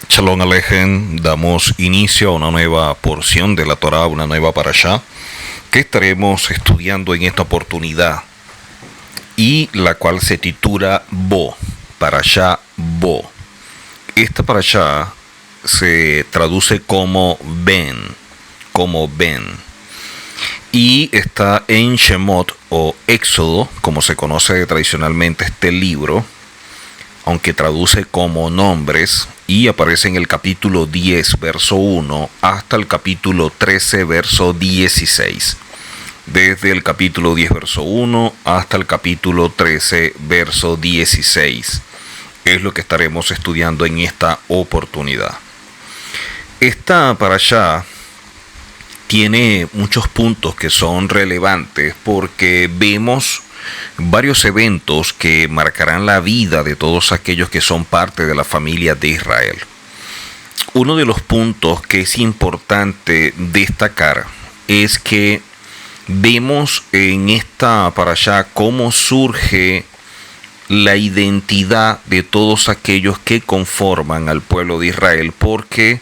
Shalom Alejem, damos inicio a una nueva porción de la Torá, una nueva parashá, que estaremos estudiando en esta oportunidad, y la cual se titula Bo, parashá Bo. Esta parashá se traduce como Ben, y está en Shemot o Éxodo, como se conoce tradicionalmente este libro, aunque traduce como nombres, y aparece en el capítulo 10, verso 1, hasta el capítulo 13, verso 16. Desde el capítulo 10, verso 1, hasta el capítulo 13, verso 16. Es lo que estaremos estudiando en esta oportunidad. Esta parashá tiene muchos puntos que son relevantes porque vemos varios eventos que marcarán la vida de todos aquellos que son parte de la familia de Israel. Uno de los puntos que es importante destacar es que vemos en esta parashá cómo surge la identidad de todos aquellos que conforman al pueblo de Israel, porque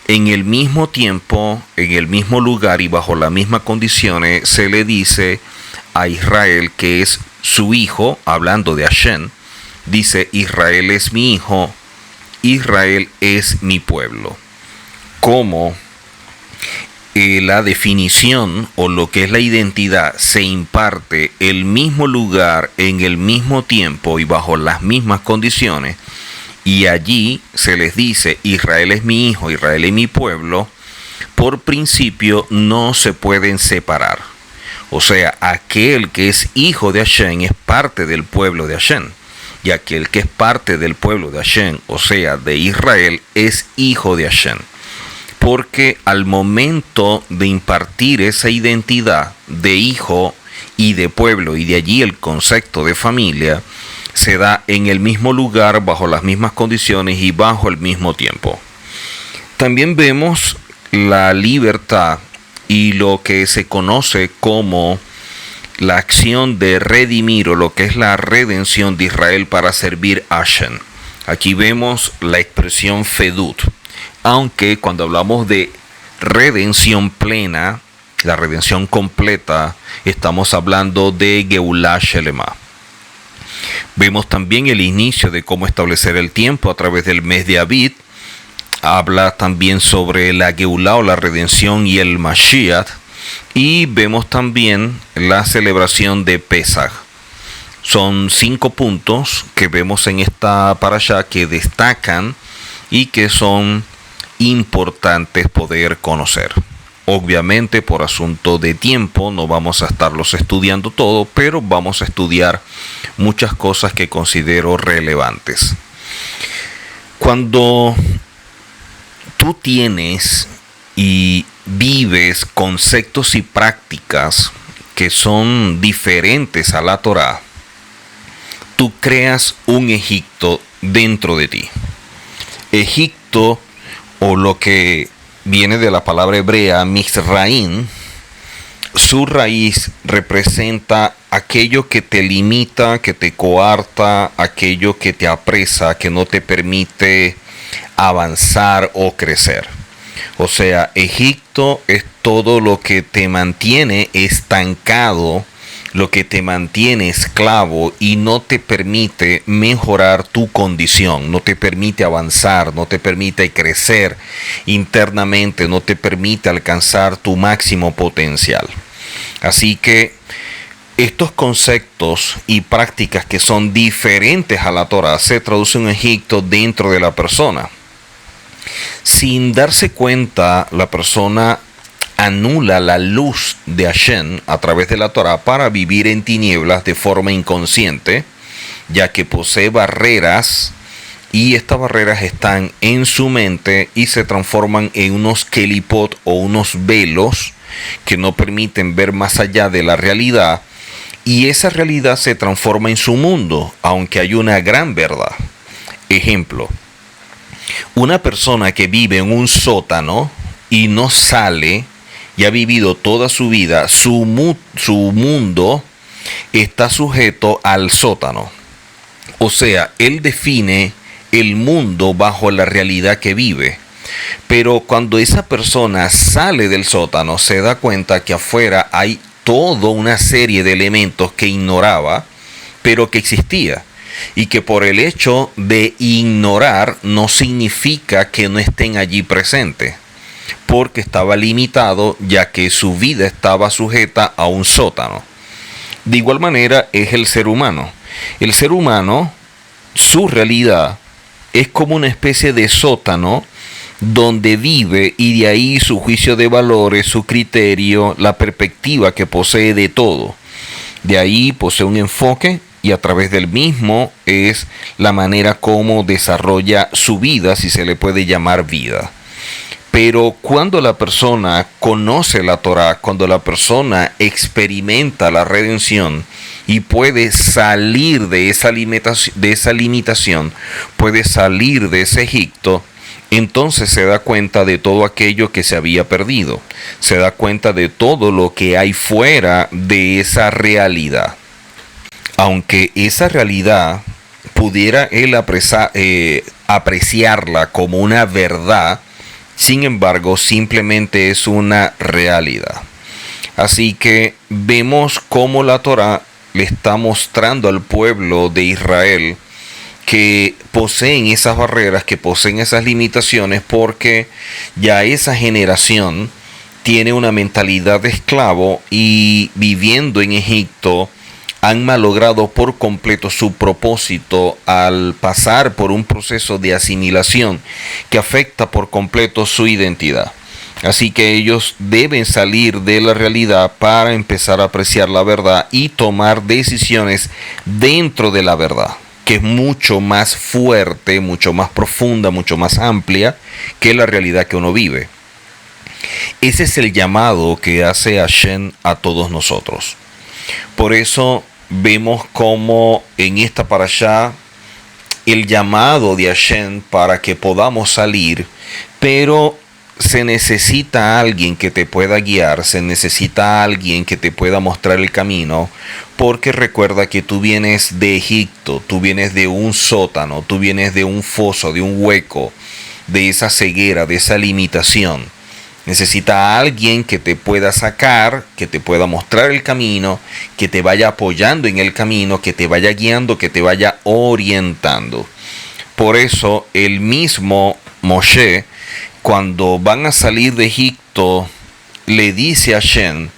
en el mismo tiempo, en el mismo lugar y bajo las mismas condiciones se le dice a Israel que es su hijo, hablando de Hashem, dice: Israel es mi hijo, Israel es mi pueblo. Como la definición o lo que es la identidad se imparte en el mismo lugar, en el mismo tiempo y bajo las mismas condiciones, y allí se les dice: Israel es mi hijo, Israel es mi pueblo, por principio no se pueden separar. O sea, aquel que es hijo de Hashem es parte del pueblo de Hashem, y aquel que es parte del pueblo de Hashem, o sea, de Israel, es hijo de Hashem. Porque al momento de impartir esa identidad de hijo y de pueblo, y de allí el concepto de familia, se da en el mismo lugar, bajo las mismas condiciones y bajo el mismo tiempo. También vemos la libertad y lo que se conoce como la acción de redimir, o lo que es la redención de Israel para servir a Hashem. Aquí vemos la expresión fedut, aunque cuando hablamos de redención plena, la redención completa, estamos hablando de Geulah Shelema. Vemos también el inicio de cómo establecer el tiempo a través del mes de Abid. Habla también sobre la Geulah o la redención y el Mashiach. Y vemos también la celebración de Pesach. Son 5 puntos que vemos en esta parashá que destacan y que son importantes poder conocer. Obviamente, por asunto de tiempo no vamos a estarlos estudiando todo, pero vamos a estudiar muchas cosas que considero relevantes. Cuando tú tienes y vives conceptos y prácticas que son diferentes a la Torá, tú creas un Egipto dentro de ti. Egipto, o lo que viene de la palabra hebrea Mizraim, su raíz representa aquello que te limita, que te coarta, aquello que te apresa, que no te permite avanzar o crecer. O sea, Egipto es todo lo que te mantiene estancado, lo que te mantiene esclavo y no te permite mejorar tu condición, no te permite avanzar, no te permite crecer internamente, no te permite alcanzar tu máximo potencial. Así que estos conceptos y prácticas que son diferentes a la Torá se traducen en Egipto dentro de la persona. Sin darse cuenta, la persona anula la luz de Hashem a través de la Torá para vivir en tinieblas de forma inconsciente, ya que posee barreras, y estas barreras están en su mente y se transforman en unos kelipot o unos velos que no permiten ver más allá de la realidad, y esa realidad se transforma en su mundo, aunque hay una gran verdad. Ejemplo: una persona que vive en un sótano y no sale, y ha vivido toda su vida, su mundo está sujeto al sótano. O sea, él define el mundo bajo la realidad que vive. Pero cuando esa persona sale del sótano, se da cuenta que afuera hay toda una serie de elementos que ignoraba, pero que existía. Y que por el hecho de ignorar no significa que no estén allí presentes, porque estaba limitado, ya que su vida estaba sujeta a un sótano. De igual manera es el ser humano. El ser humano, su realidad es como una especie de sótano donde vive, y de ahí su juicio de valores, su criterio, la perspectiva que posee de todo. De ahí posee un enfoque, y a través del mismo es la manera como desarrolla su vida, si se le puede llamar vida. Pero cuando la persona conoce la Torá, cuando la persona experimenta la redención y puede salir de esa limitación, puede salir de ese Egipto, entonces se da cuenta de todo aquello que se había perdido. Se da cuenta de todo lo que hay fuera de esa realidad. Aunque esa realidad pudiera él apreciarla como una verdad, sin embargo, simplemente es una realidad. Así que vemos cómo la Torá le está mostrando al pueblo de Israel que poseen esas barreras, que poseen esas limitaciones, porque ya esa generación tiene una mentalidad de esclavo y viviendo en Egipto han malogrado por completo su propósito al pasar por un proceso de asimilación que afecta por completo su identidad. Así que ellos deben salir de la realidad para empezar a apreciar la verdad y tomar decisiones dentro de la verdad, que es mucho más fuerte, mucho más profunda, mucho más amplia que la realidad que uno vive. Ese es el llamado que hace Hashem a todos nosotros. Por eso vemos como en esta parashá el llamado de Hashem para que podamos salir, pero se necesita alguien que te pueda guiar, se necesita alguien que te pueda mostrar el camino, porque recuerda que tú vienes de Egipto, tú vienes de un sótano, tú vienes de un foso, de un hueco, de esa ceguera, de esa limitación. Necesita a alguien que te pueda sacar, que te pueda mostrar el camino, que te vaya apoyando en el camino, que te vaya guiando, que te vaya orientando. Por eso el mismo Moshe, cuando van a salir de Egipto, le dice a Hashem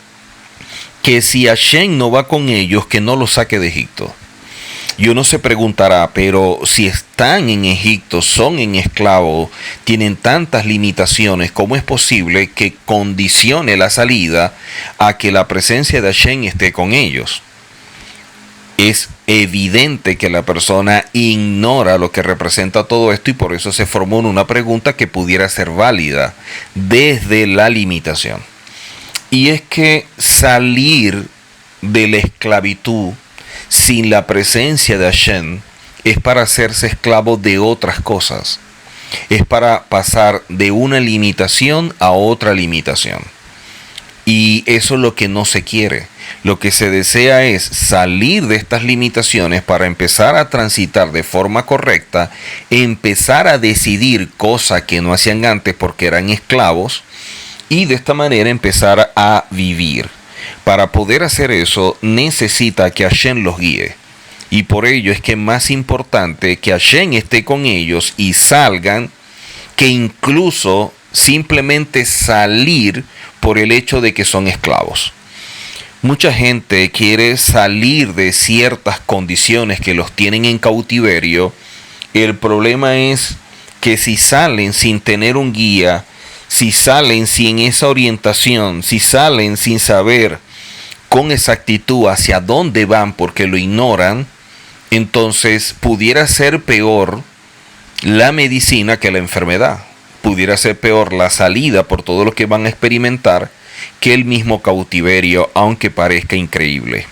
que si Hashem no va con ellos, que no los saque de Egipto. Y uno se preguntará, pero si están en Egipto, son en esclavos, tienen tantas limitaciones, ¿cómo es posible que condicione la salida a que la presencia de Hashem esté con ellos? Es evidente que la persona ignora lo que representa todo esto, y por eso se formó una pregunta que pudiera ser válida desde la limitación. Y es que salir de la esclavitud sin la presencia de Hashem es para hacerse esclavo de otras cosas. Es para pasar de una limitación a otra limitación. Y eso es lo que no se quiere. Lo que se desea es salir de estas limitaciones para empezar a transitar de forma correcta, empezar a decidir cosas que no hacían antes porque eran esclavos, y de esta manera empezar a vivir. Para poder hacer eso necesita que Hashem los guíe. Y por ello es que es más importante que Hashem esté con ellos y salgan, que incluso simplemente salir por el hecho de que son esclavos. Mucha gente quiere salir de ciertas condiciones que los tienen en cautiverio. El problema es que si salen sin tener un guía, si salen sin esa orientación, si salen sin saber con exactitud hacia dónde van porque lo ignoran, entonces pudiera ser peor la medicina que la enfermedad. Pudiera ser peor la salida por todo lo que van a experimentar que el mismo cautiverio, aunque parezca increíble.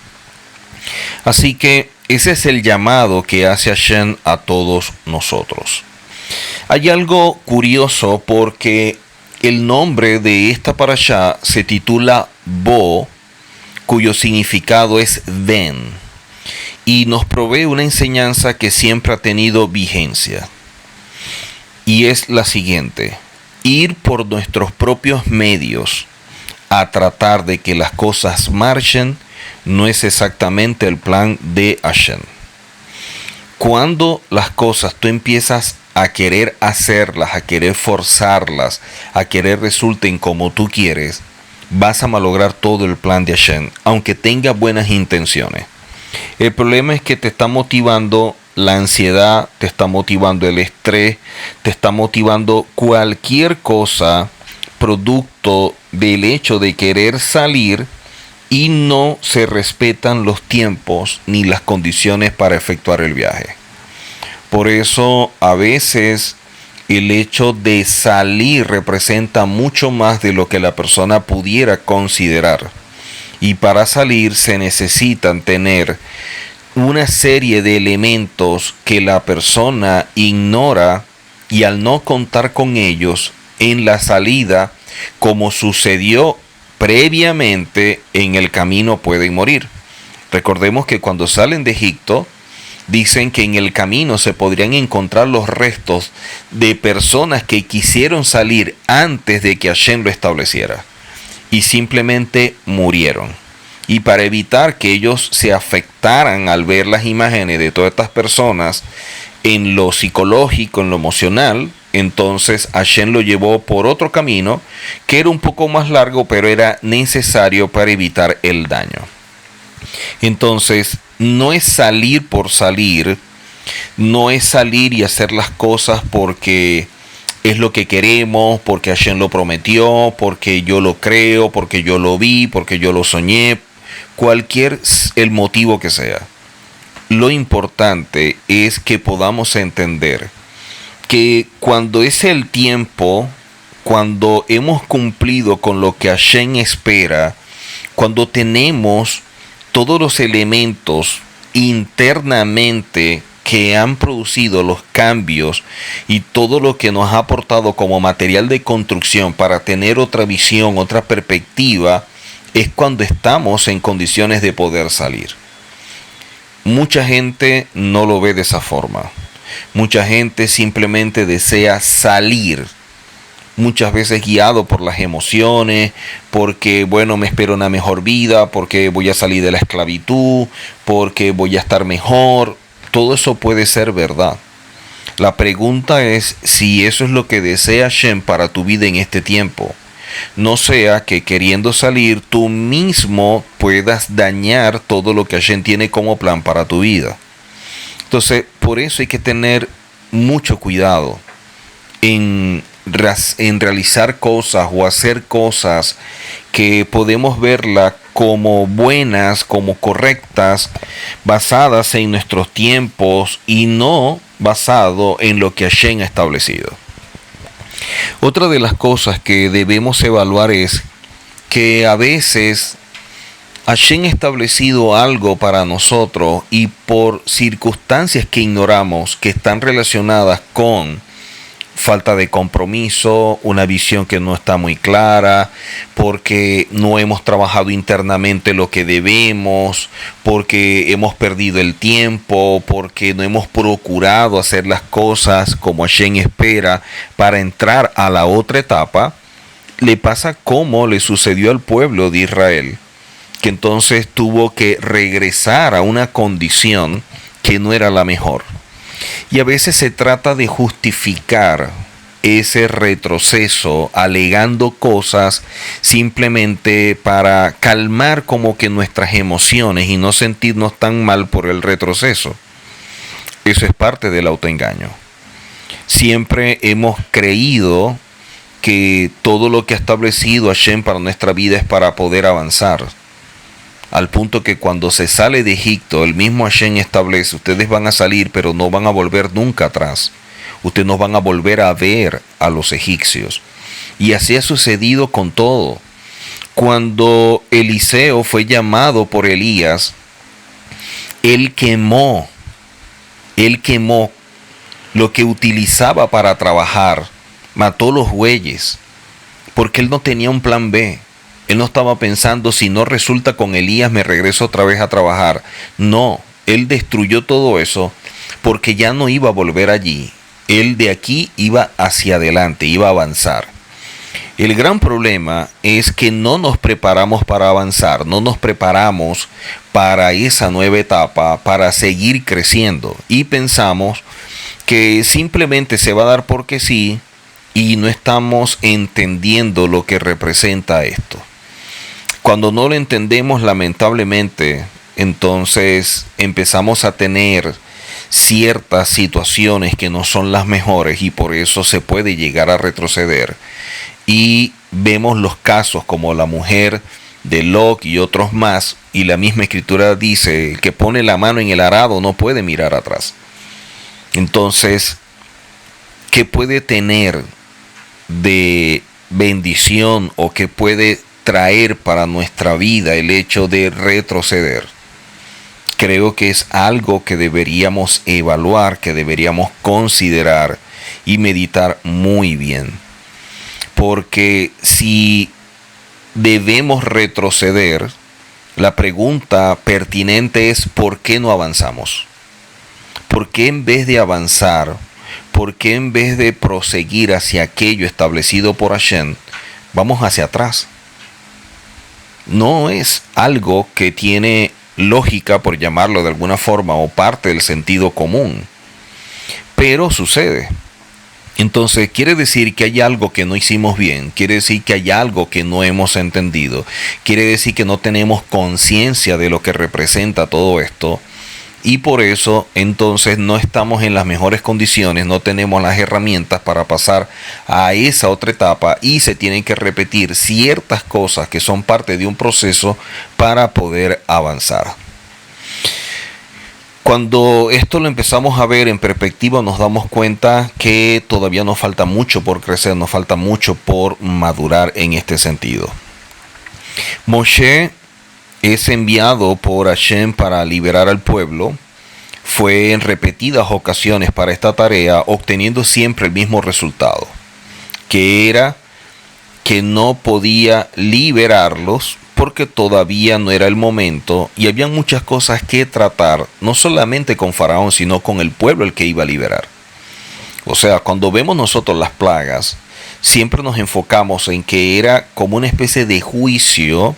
Así que ese es el llamado que hace Hashem a todos nosotros. Hay algo curioso porque el nombre de esta parashá se titula Bo, cuyo significado es ven, y nos provee una enseñanza que siempre ha tenido vigencia. y es la siguiente: ir por nuestros propios medios a tratar de que las cosas marchen no es exactamente el plan de Hashem. Cuando las cosas tú empiezas a querer hacerlas, a querer forzarlas, a querer resulten como tú quieres, vas a malograr todo el plan de Hashem, aunque tengas buenas intenciones. El problema es que te está motivando la ansiedad, te está motivando el estrés, te está motivando cualquier cosa producto del hecho de querer salir, y no se respetan los tiempos ni las condiciones para efectuar el viaje. Por eso a veces el hecho de salir representa mucho más de lo que la persona pudiera considerar. Y para salir se necesitan tener una serie de elementos que la persona ignora, y al no contar con ellos en la salida, como sucedió previamente, en el camino pueden morir. Recordemos que cuando salen de Egipto, dicen que en el camino se podrían encontrar los restos de personas que quisieron salir antes de que Hashem lo estableciera, y simplemente murieron. Y para evitar que ellos se afectaran al ver las imágenes de todas estas personas en lo psicológico, en lo emocional, entonces Hashem lo llevó por otro camino que era un poco más largo, pero era necesario para evitar el daño. Entonces, no es salir por salir, no es salir y hacer las cosas porque es lo que queremos, porque Hashem lo prometió, porque yo lo creo, porque yo lo vi, porque yo lo soñé, cualquier el motivo que sea. Lo importante es que podamos entender que cuando es el tiempo, cuando hemos cumplido con lo que Hashem espera, cuando tenemos todos los elementos internamente que han producido los cambios y todo lo que nos ha aportado como material de construcción para tener otra visión, otra perspectiva, es cuando estamos en condiciones de poder salir. Mucha gente no lo ve de esa forma. Mucha gente simplemente desea salir, muchas veces guiado por las emociones, porque bueno, me espero una mejor vida, porque voy a salir de la esclavitud, porque voy a estar mejor. Todo eso puede ser verdad. La pregunta es si eso es lo que desea Hashem para tu vida en este tiempo. No sea que queriendo salir tú mismo puedas dañar todo lo que Hashem tiene como plan para tu vida. Entonces, por eso hay que tener mucho cuidado en realizar cosas o hacer cosas que podemos verlas como buenas, como correctas, basadas en nuestros tiempos y no basado en lo que Hashem ha establecido. Otra de las cosas que debemos evaluar es que a veces Hashem ha establecido algo para nosotros y por circunstancias que ignoramos, que están relacionadas con falta de compromiso, una visión que no está muy clara, porque no hemos trabajado internamente lo que debemos, porque hemos perdido el tiempo, porque no hemos procurado hacer las cosas como Hashem espera para entrar a la otra etapa, le pasa como le sucedió al pueblo de Israel, que entonces tuvo que regresar a una condición que no era la mejor. Y a veces se trata de justificar ese retroceso alegando cosas simplemente para calmar como que nuestras emociones y no sentirnos tan mal por el retroceso. Eso es parte del autoengaño. Siempre hemos creído que todo lo que ha establecido Hashem para nuestra vida es para poder avanzar. Al punto que cuando se sale de Egipto, el mismo Hashem establece, ustedes van a salir, pero no van a volver nunca atrás. Ustedes no van a volver a ver a los egipcios. Y así ha sucedido con todo. Cuando Eliseo fue llamado por Elías, él quemó lo que utilizaba para trabajar, mató los bueyes, porque él no tenía un plan B. Él no estaba pensando, si no resulta con Elías, me regreso otra vez a trabajar. No, él destruyó todo eso porque ya no iba a volver allí. Él de aquí iba hacia adelante, iba a avanzar. El gran problema es que no nos preparamos para avanzar, no nos preparamos para esa nueva etapa, para seguir creciendo. Y pensamos que simplemente se va a dar porque sí y no estamos entendiendo lo que representa esto. Cuando no lo entendemos, lamentablemente, entonces empezamos a tener ciertas situaciones que no son las mejores y por eso se puede llegar a retroceder. Y vemos los casos como la mujer de Lot y otros más, y la misma escritura dice, el que pone la mano en el arado no puede mirar atrás. Entonces, ¿qué puede tener de bendición o qué puede traer para nuestra vida el hecho de retroceder? Creo que es algo que deberíamos evaluar, que deberíamos considerar y meditar muy bien. Porque si debemos retroceder, la pregunta pertinente es ¿por qué no avanzamos? ¿Por qué en vez de avanzar, por qué en vez de proseguir hacia aquello establecido por Hashem, vamos hacia atrás? No es algo que tiene lógica, por llamarlo de alguna forma, o parte del sentido común. Pero sucede. Entonces quiere decir que hay algo que no hicimos bien, quiere decir que hay algo que no hemos entendido, quiere decir que no tenemos conciencia de lo que representa todo esto y por eso entonces no estamos en las mejores condiciones, no tenemos las herramientas para pasar a esa otra etapa y se tienen que repetir ciertas cosas que son parte de un proceso para poder avanzar. Cuando esto lo empezamos a ver en perspectiva nos damos cuenta que todavía nos falta mucho por crecer, nos falta mucho por madurar en este sentido. Moshe es enviado por Hashem para liberar al pueblo. Fue en repetidas ocasiones para esta tarea, obteniendo siempre el mismo resultado, que era que no podía liberarlos porque todavía no era el momento y había muchas cosas que tratar, no solamente con Faraón, sino con el pueblo el que iba a liberar. O sea, cuando vemos nosotros las plagas, siempre nos enfocamos en que era como una especie de juicio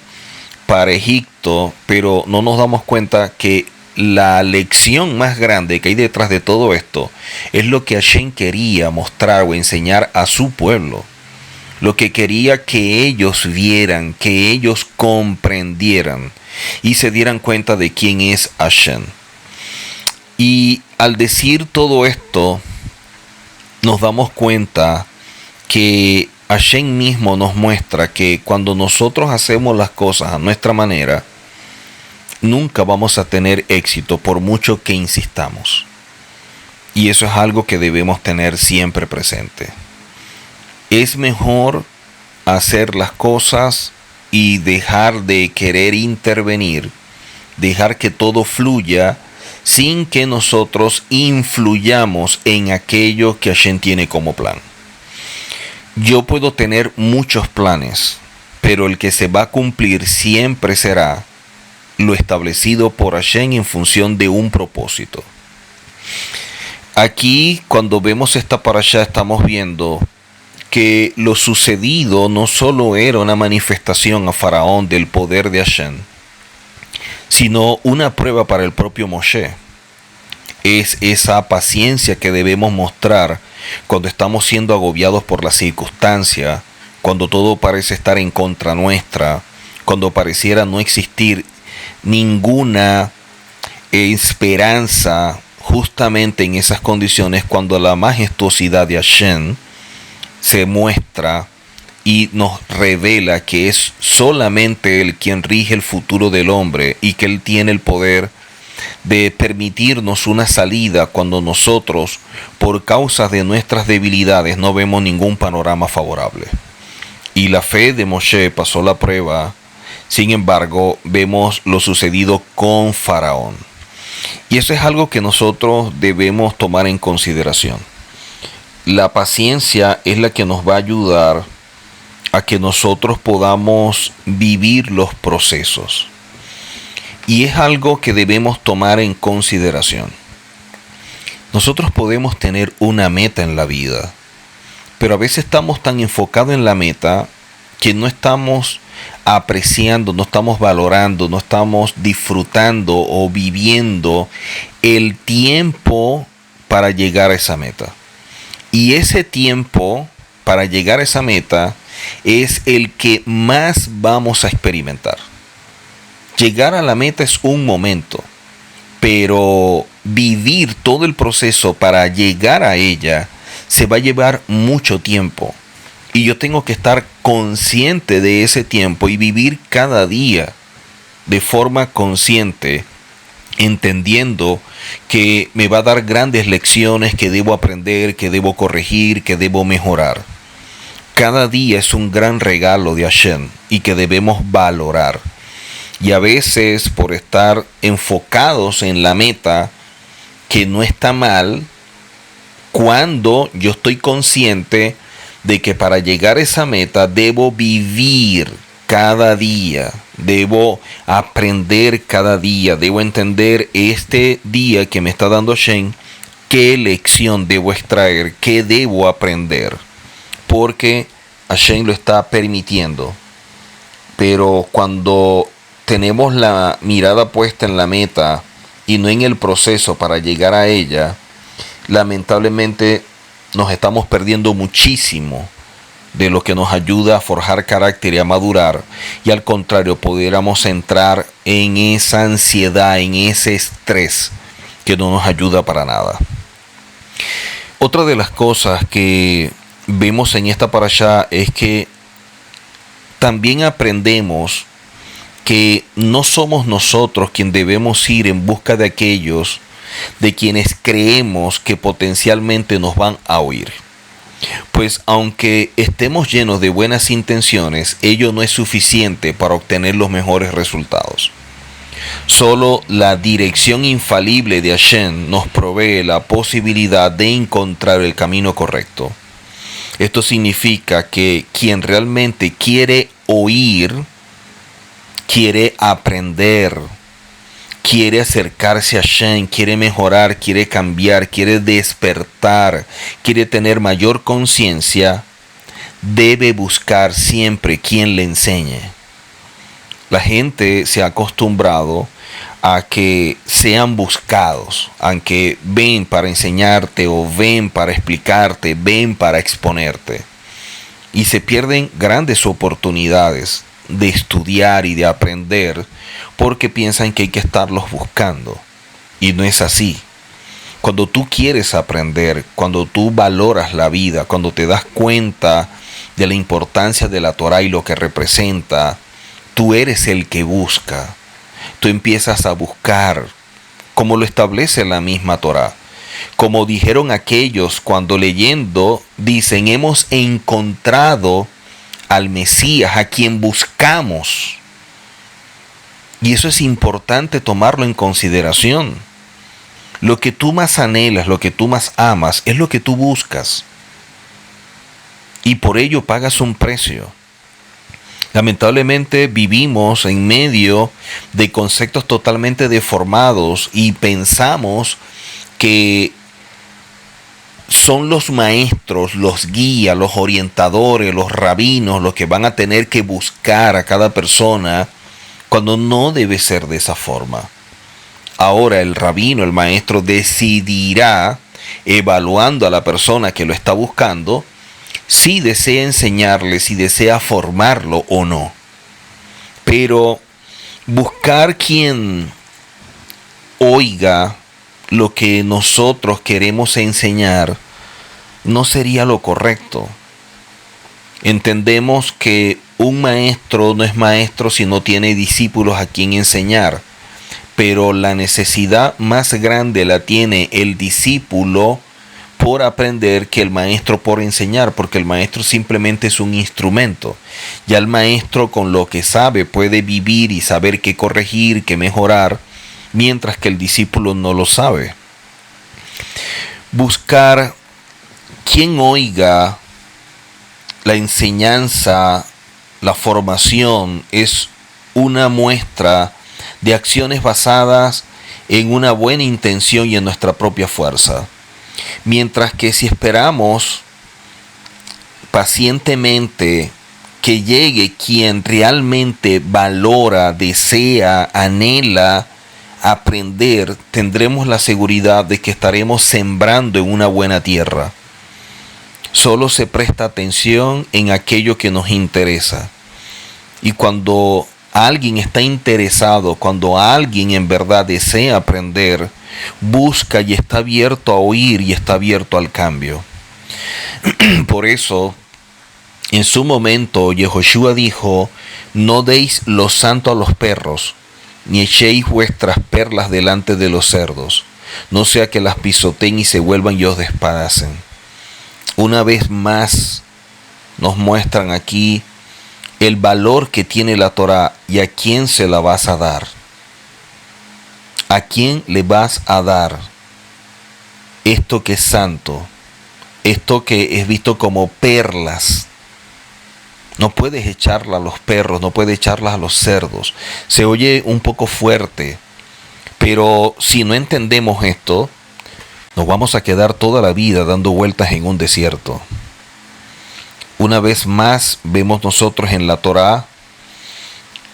para Egipto, pero no nos damos cuenta que la lección más grande que hay detrás de todo esto es lo que Hashem quería mostrar o enseñar a su pueblo. Lo que quería que ellos vieran, que ellos comprendieran y se dieran cuenta de quién es Hashem. Y al decir todo esto, nos damos cuenta que Hashem mismo nos muestra que cuando nosotros hacemos las cosas a nuestra manera, nunca vamos a tener éxito por mucho que insistamos. Y eso es algo que debemos tener siempre presente. Es mejor hacer las cosas y dejar de querer intervenir, dejar que todo fluya sin que nosotros influyamos en aquello que Hashem tiene como plan. Yo puedo tener muchos planes, pero el que se va a cumplir siempre será lo establecido por Hashem en función de un propósito. Aquí, cuando vemos esta parashá, estamos viendo que lo sucedido no solo era una manifestación a Faraón del poder de Hashem, sino una prueba para el propio Moshe. Es esa paciencia que debemos mostrar cuando estamos siendo agobiados por la circunstancia, cuando todo parece estar en contra nuestra, cuando pareciera no existir ninguna esperanza. Justamente en esas condiciones, cuando la majestuosidad de Hashem se muestra y nos revela que es solamente Él quien rige el futuro del hombre y que Él tiene el poder de permitirnos una salida cuando nosotros, por causa de nuestras debilidades, no vemos ningún panorama favorable. Y la fe de Moshe pasó la prueba. Sin embargo, vemos lo sucedido con Faraón. Y eso es algo que nosotros debemos tomar en consideración. La paciencia es la que nos va a ayudar a que nosotros podamos vivir los procesos. Y es algo que debemos tomar en consideración. Nosotros podemos tener una meta en la vida, pero a veces estamos tan enfocados en la meta que no estamos apreciando, no estamos valorando, no estamos disfrutando o viviendo el tiempo para llegar a esa meta. Y ese tiempo para llegar a esa meta es el que más vamos a experimentar. Llegar a la meta es un momento, pero vivir todo el proceso para llegar a ella se va a llevar mucho tiempo. Y yo tengo que estar consciente de ese tiempo y vivir cada día de forma consciente, entendiendo que me va a dar grandes lecciones que debo aprender, que debo corregir, que debo mejorar. Cada día es un gran regalo de Hashem y que debemos valorar. Y a veces, por estar enfocados en la meta, que no está mal, cuando yo estoy consciente de que para llegar a esa meta debo vivir cada día, debo aprender cada día, debo entender este día que me está dando Hashem, qué lección debo extraer, qué debo aprender, porque Hashem lo está permitiendo. Pero cuando tenemos la mirada puesta en la meta y no en el proceso para llegar a ella, lamentablemente nos estamos perdiendo muchísimo de lo que nos ayuda a forjar carácter y a madurar, y al contrario pudiéramos entrar en esa ansiedad, en ese estrés que no nos ayuda para nada. Otra de las cosas que vemos en esta parashá es que también aprendemos que no somos nosotros quien debemos ir en busca de aquellos de quienes creemos que potencialmente nos van a oír. Pues aunque estemos llenos de buenas intenciones, ello no es suficiente para obtener los mejores resultados. Solo la dirección infalible de Hashem nos provee la posibilidad de encontrar el camino correcto. Esto significa que quien realmente quiere oír, quiere aprender, quiere acercarse a Hashem, quiere mejorar, quiere cambiar, quiere despertar, quiere tener mayor conciencia, debe buscar siempre quien le enseñe. La gente se ha acostumbrado a que sean buscados, aunque ven para enseñarte o ven para explicarte, ven para exponerte. Y se pierden grandes oportunidades de estudiar y de aprender porque piensan que hay que estarlos buscando. Y no es así. Cuando tú quieres aprender, cuando tú valoras la vida, cuando te das cuenta de la importancia de la Torah y lo que representa, tú eres el que busca. Tú empiezas a buscar, como lo establece la misma Torah. Como dijeron aquellos cuando leyendo, dicen, hemos encontrado al Mesías, a quien buscamos. Y eso es importante tomarlo en consideración. Lo que tú más anhelas, lo que tú más amas, es lo que tú buscas. Y por ello pagas un precio. Lamentablemente vivimos en medio de conceptos totalmente deformados y pensamos que son los maestros, los guías, los orientadores, los rabinos, los que van a tener que buscar a cada persona, cuando no debe ser de esa forma. Ahora el rabino, el maestro, decidirá, evaluando a la persona que lo está buscando, si desea enseñarle, si desea formarlo o no. Pero buscar quien oiga lo que nosotros queremos enseñar no sería lo correcto. Entendemos que un maestro no es maestro si no tiene discípulos a quien enseñar, pero la necesidad más grande la tiene el discípulo por aprender que el maestro por enseñar, porque el maestro simplemente es un instrumento. Ya el maestro con lo que sabe puede vivir y saber qué corregir, qué mejorar, mientras que el discípulo no lo sabe. Buscar quien oiga la enseñanza, la formación, es una muestra de acciones basadas en una buena intención y en nuestra propia fuerza. Mientras que si esperamos pacientemente que llegue quien realmente valora, desea, anhela aprender, tendremos la seguridad de que estaremos sembrando en una buena tierra. Solo se presta atención en aquello que nos interesa. Y cuando alguien está interesado, cuando alguien en verdad desea aprender, busca y está abierto a oír y está abierto al cambio. Por eso, en su momento, Yehoshua dijo: no deis lo santo a los perros, ni echéis vuestras perlas delante de los cerdos, no sea que las pisoteen y se vuelvan y os despedacen. Una vez más nos muestran aquí el valor que tiene la Torá y a quién se la vas a dar. ¿A quién le vas a dar esto que es santo? Esto que es visto como perlas. No puedes echarla a los perros, no puedes echarla a los cerdos. Se oye un poco fuerte, pero si no entendemos esto, nos vamos a quedar toda la vida dando vueltas en un desierto. Una vez más vemos nosotros en la Torá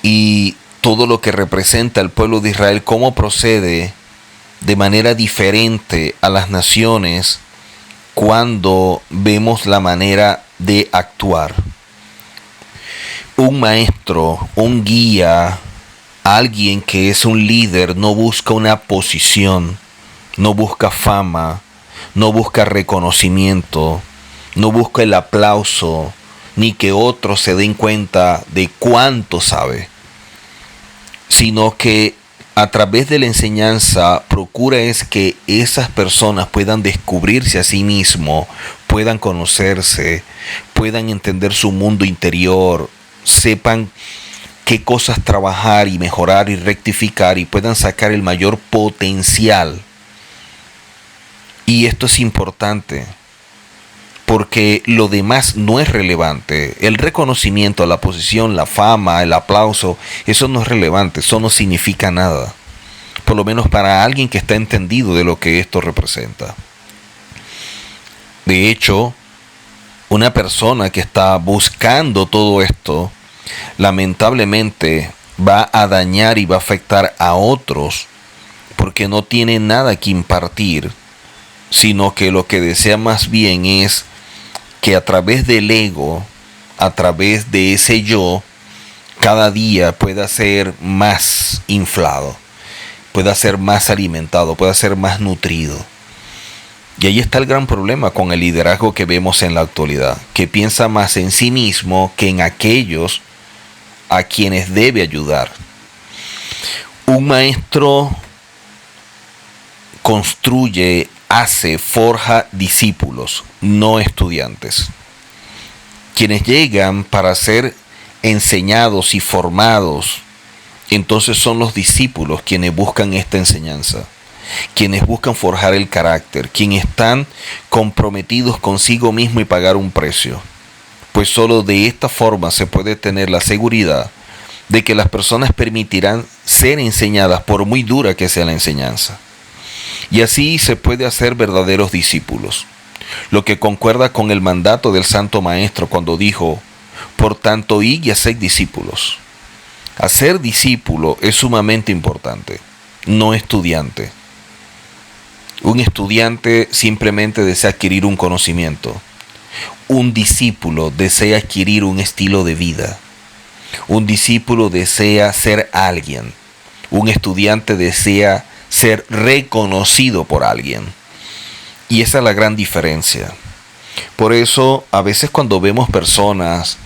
y todo lo que representa el pueblo de Israel, cómo procede de manera diferente a las naciones cuando vemos la manera de actuar. Un maestro, un guía, alguien que es un líder, no busca una posición, no busca fama, no busca reconocimiento, no busca el aplauso, ni que otros se den cuenta de cuánto sabe, sino que a través de la enseñanza procura es que esas personas puedan descubrirse a sí mismos, puedan conocerse, puedan entender su mundo interior, sepan qué cosas trabajar y mejorar y rectificar y puedan sacar el mayor potencial. Y esto es importante porque lo demás no es relevante. El reconocimiento, la posición, la fama, el aplauso, eso no es relevante, eso no significa nada. Por lo menos para alguien que está entendido de lo que esto representa. De hecho, una persona que está buscando todo esto, lamentablemente va a dañar y va a afectar a otros porque no tiene nada que impartir, sino que lo que desea más bien es que a través del ego, a través de ese yo, cada día pueda ser más inflado, pueda ser más alimentado, pueda ser más nutrido. Y ahí está el gran problema con el liderazgo que vemos en la actualidad, que piensa más en sí mismo que en aquellos a quienes debe ayudar. Un maestro construye, hace, forja discípulos, no estudiantes. Quienes llegan para ser enseñados y formados, entonces son los discípulos quienes buscan esta enseñanza, quienes buscan forjar el carácter, quienes están comprometidos consigo mismo y pagar un precio. Pues solo de esta forma se puede tener la seguridad de que las personas permitirán ser enseñadas por muy dura que sea la enseñanza. Y así se puede hacer verdaderos discípulos, lo que concuerda con el mandato del Santo Maestro cuando dijo: por tanto, id y haced discípulos. Hacer discípulo es sumamente importante, no estudiante. Un estudiante simplemente desea adquirir un conocimiento. Un discípulo desea adquirir un estilo de vida. Un discípulo desea ser alguien. Un estudiante desea ser reconocido por alguien. Y esa es la gran diferencia. Por eso, a veces cuando vemos personas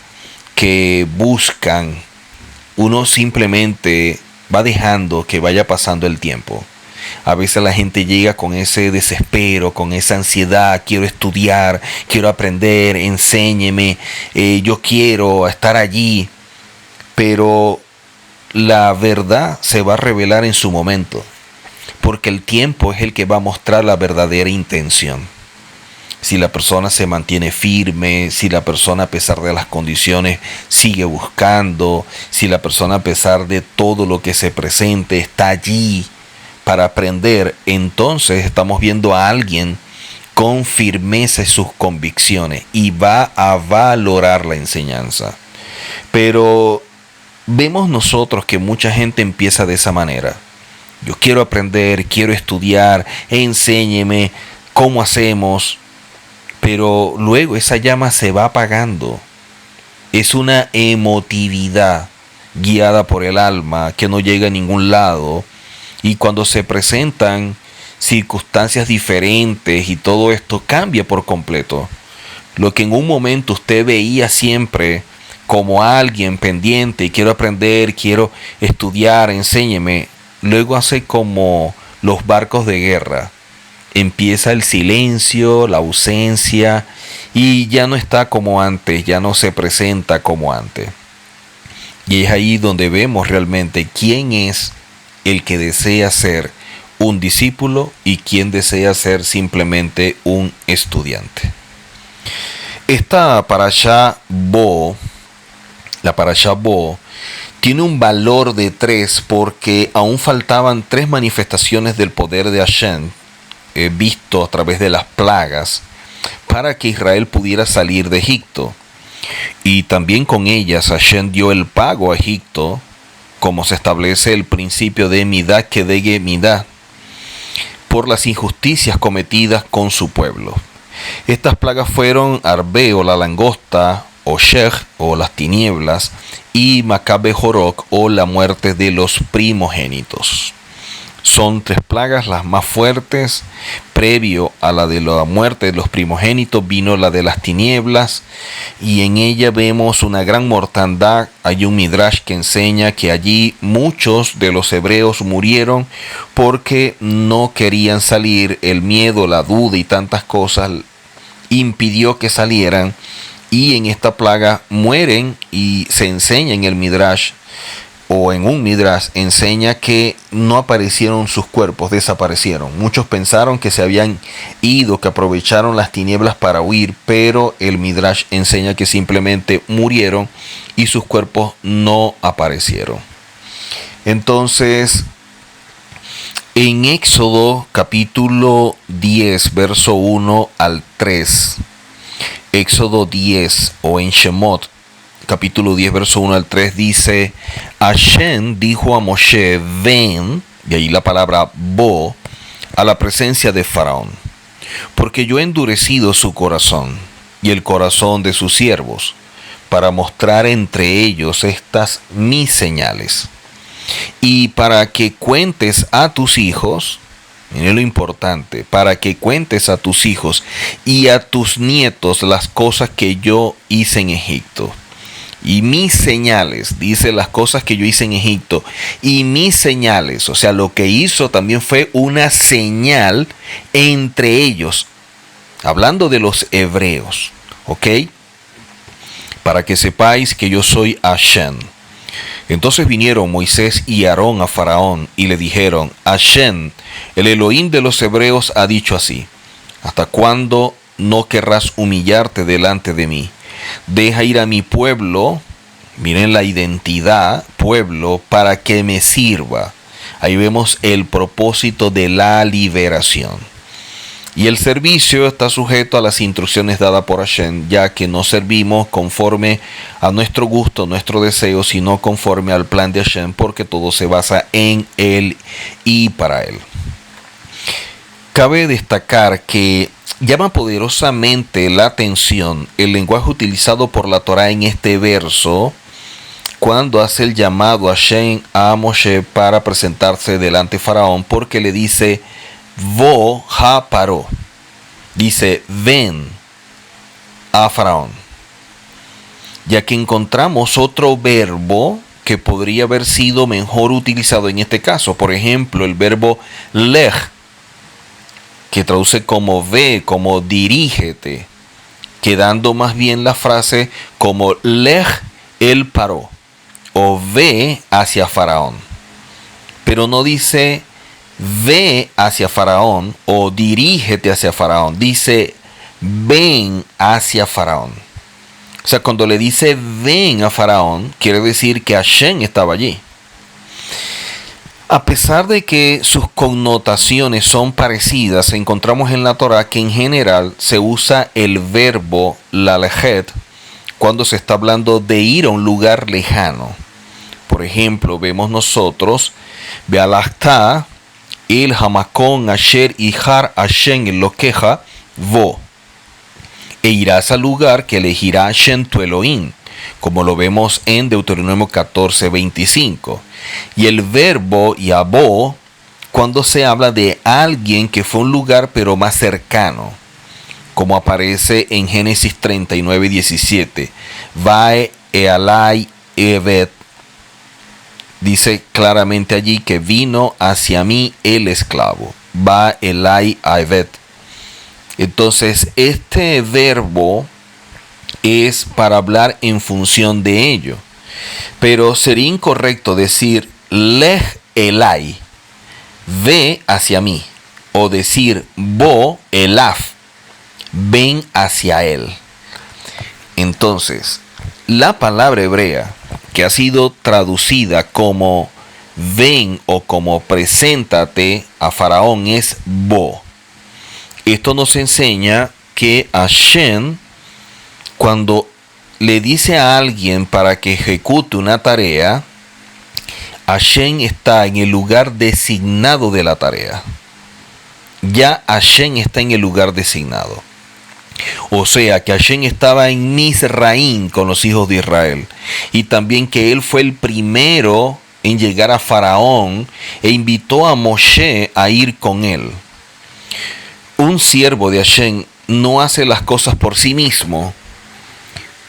que buscan, uno simplemente va dejando que vaya pasando el tiempo. A veces la gente llega con ese desespero, con esa ansiedad: quiero estudiar, quiero aprender, enséñeme, yo quiero estar allí. Pero la verdad se va a revelar en su momento, porque el tiempo es el que va a mostrar la verdadera intención. Si la persona se mantiene firme, si la persona a pesar de las condiciones sigue buscando, si la persona a pesar de todo lo que se presente está allí para aprender, entonces estamos viendo a alguien con firmeza sus convicciones y va a valorar la enseñanza. Pero vemos nosotros que mucha gente empieza de esa manera. Yo quiero aprender, quiero estudiar, enséñeme cómo hacemos. Pero luego esa llama se va apagando. Es una emotividad guiada por el alma que no llega a ningún lado. Y cuando se presentan circunstancias diferentes y todo esto cambia por completo. Lo que en un momento usted veía siempre como alguien pendiente, quiero aprender, quiero estudiar, enséñeme, luego hace como los barcos de guerra. Empieza el silencio, la ausencia y ya no está como antes, ya no se presenta como antes. Y es ahí donde vemos realmente quién es el que desea ser un discípulo y quién desea ser simplemente un estudiante. Esta parashá Bo, la parashá Bo, tiene un valor de 3 porque aún faltaban 3 manifestaciones del poder de Hashem, visto a través de las plagas, para que Israel pudiera salir de Egipto. Y también con ellas Hashem dio el pago a Egipto, como se establece el principio de Midah Kedege Midah, por las injusticias cometidas con su pueblo. Estas plagas fueron Arbe o la langosta, o Shech o las tinieblas, y Macabe Jorok o la muerte de los primogénitos. Son 3 plagas las más fuertes. Previo a la de la muerte de los primogénitos vino la de las tinieblas, y en ella vemos una gran mortandad. Hay un midrash que enseña que allí muchos de los hebreos murieron porque no querían salir. El miedo, la duda y tantas cosas impidió que salieran, y en esta plaga mueren. Y se enseña en el midrash, o en un midrash enseña que no aparecieron sus cuerpos, desaparecieron. Muchos pensaron que se habían ido, que aprovecharon las tinieblas para huir, pero el midrash enseña que simplemente murieron y sus cuerpos no aparecieron. Entonces, en Éxodo capítulo 10, verso 1 al 3, Éxodo 10 o en Shemot, capítulo 10, verso 1 al 3, dice: Hashem dijo a Moshe, ven, y ahí la palabra bo, a la presencia de Faraón, porque yo he endurecido su corazón y el corazón de sus siervos, para mostrar entre ellos estas mis señales, y para que cuentes a tus hijos. Miren lo importante, para que cuentes a tus hijos y a tus nietos las cosas que yo hice en Egipto. Y mis señales, dice, las cosas que yo hice en Egipto. Y mis señales, o sea, lo que hizo también fue una señal entre ellos. Hablando de los hebreos, ¿ok? Para que sepáis que yo soy Hashem. Entonces vinieron Moisés y Aarón a Faraón y le dijeron: Hashem, el Elohim de los hebreos, ha dicho así: ¿hasta cuándo no querrás humillarte delante de mí? Deja ir a mi pueblo, miren la identidad, pueblo, para que me sirva. Ahí vemos el propósito de la liberación. Y el servicio está sujeto a las instrucciones dadas por Hashem, ya que no servimos conforme a nuestro gusto, nuestro deseo, sino conforme al plan de Hashem, porque todo se basa en Él y para Él. Cabe destacar que llama poderosamente la atención el lenguaje utilizado por la Torá en este verso, cuando hace el llamado a Hashem a Moshe para presentarse delante de Faraón, porque le dice: Vo ha paró. Dice: ven a Faraón. Ya que encontramos otro verbo que podría haber sido mejor utilizado en este caso. Por ejemplo, el verbo lej, que traduce como ve, como dirígete, quedando más bien la frase como lej el paró, o ve hacia Faraón. Pero no dice ve hacia Faraón o dirígete hacia Faraón, dice ven hacia Faraón. O sea, cuando le dice ven a Faraón, quiere decir que Hashem estaba allí. A pesar de que sus connotaciones son parecidas, encontramos en la Torá que en general se usa el verbo lalejet cuando se está hablando de ir a un lugar lejano. Por ejemplo, vemos nosotros, Bealachta el Hamakon Asher Ihar Hashem Elokeja Vo. E irás al lugar que elegirá Hashem tu Elohim, como lo vemos en Deuteronomio 14:25. Y el verbo yabó cuando se habla de alguien que fue a un lugar pero más cercano, como aparece en Génesis 39:17. Vae ealai evet. Dice claramente allí que vino hacia mí el esclavo. Va elai evet. Entonces este verbo es para hablar en función de ello. Pero sería incorrecto decir lej elai, ve hacia mí, o decir bo elaf, ven hacia él. Entonces, la palabra hebrea que ha sido traducida como ven o como preséntate a Faraón es bo. Esto nos enseña que Hashem, cuando le dice a alguien para que ejecute una tarea, Hashem está en el lugar designado de la tarea. Ya Hashem está en el lugar designado. O sea que Hashem estaba en Misraín con los hijos de Israel. Y también que él fue el primero en llegar a Faraón e invitó a Moshe a ir con él. Un siervo de Hashem no hace las cosas por sí mismo,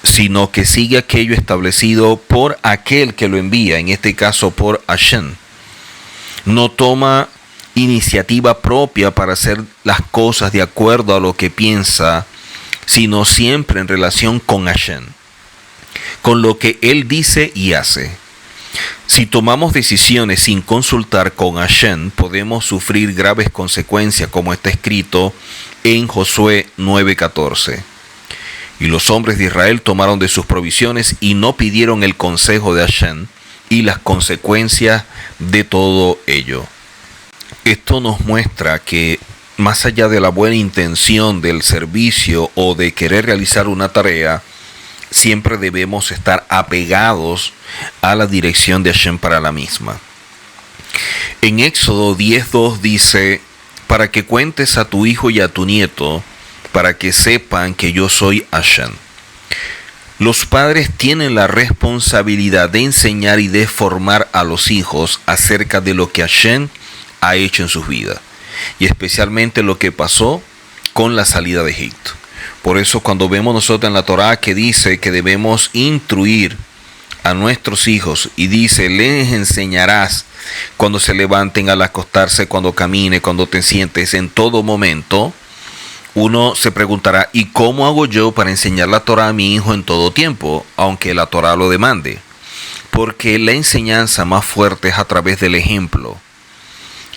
sino que sigue aquello establecido por aquel que lo envía, en este caso por Hashem. No toma iniciativa propia para hacer las cosas de acuerdo a lo que piensa, sino siempre en relación con Hashem, con lo que él dice y hace. Si tomamos decisiones sin consultar con Hashem, podemos sufrir graves consecuencias, como está escrito en Josué 9:14. Y los hombres de Israel tomaron de sus provisiones y no pidieron el consejo de Hashem y las consecuencias de todo ello. Esto nos muestra que más allá de la buena intención del servicio o de querer realizar una tarea, siempre debemos estar apegados a la dirección de Hashem para la misma. En Éxodo 10:2 dice, para que cuentes a tu hijo y a tu nieto, para que sepan que yo soy Hashem. Los padres tienen la responsabilidad de enseñar y de formar a los hijos acerca de lo que Hashem ha hecho en sus vidas, y especialmente lo que pasó con la salida de Egipto. Por eso cuando vemos nosotros en la Torá que dice que debemos instruir a nuestros hijos, y dice, les enseñarás cuando se levanten al acostarse, cuando camine, cuando te sientes, en todo momento, uno se preguntará, ¿y cómo hago yo para enseñar la Torá a mi hijo en todo tiempo, aunque la Torá lo demande? Porque la enseñanza más fuerte es a través del ejemplo.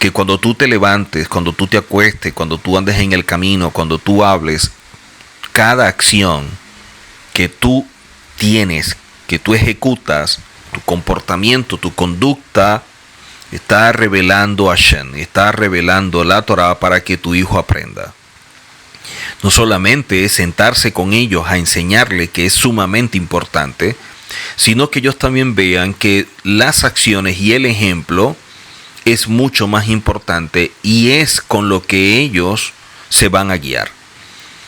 Que cuando tú te levantes, cuando tú te acuestes, cuando tú andes en el camino, cuando tú hables, cada acción que tú tienes, que tú ejecutas, tu comportamiento, tu conducta, está revelando a Hashem, está revelando la Torá para que tu hijo aprenda. No solamente es sentarse con ellos a enseñarle, que es sumamente importante, sino que ellos también vean que las acciones y el ejemplo es mucho más importante y es con lo que ellos se van a guiar.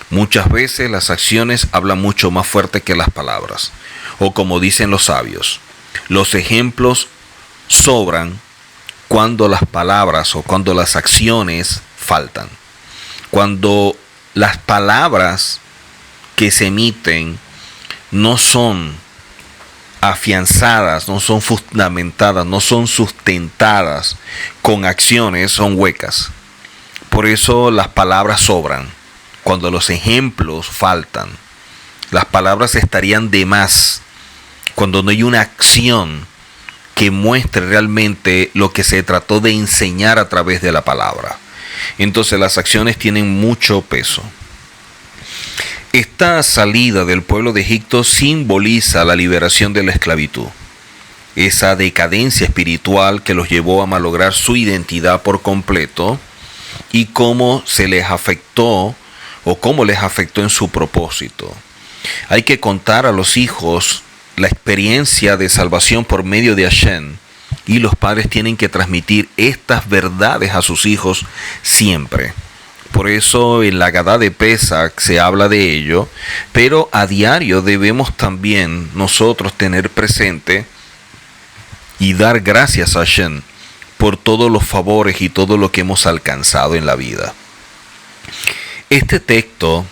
Muchas veces las acciones hablan mucho más fuerte que las palabras. O como dicen los sabios, los ejemplos sobran cuando las palabras o cuando las acciones faltan. Cuando las palabras que se emiten no son afianzadas, no son fundamentadas, no son sustentadas con acciones, son huecas. Por eso las palabras sobran. Cuando los ejemplos faltan, las palabras estarían de más. Cuando no hay una acción que muestre realmente lo que se trató de enseñar a través de la palabra. Entonces las acciones tienen mucho peso. Esta salida del pueblo de Egipto simboliza la liberación de la esclavitud. esa decadencia espiritual que los llevó a malograr su identidad por completo y cómo se les afectó o cómo les afectó en su propósito. Hay que contar a los hijos la experiencia de salvación por medio de Hashem, y los padres tienen que transmitir estas verdades a sus hijos siempre. Por eso en la Agadá de Pesach se habla de ello, pero a diario debemos también nosotros tener presente y dar gracias a Hashem por todos los favores y todo lo que hemos alcanzado en la vida. Este texto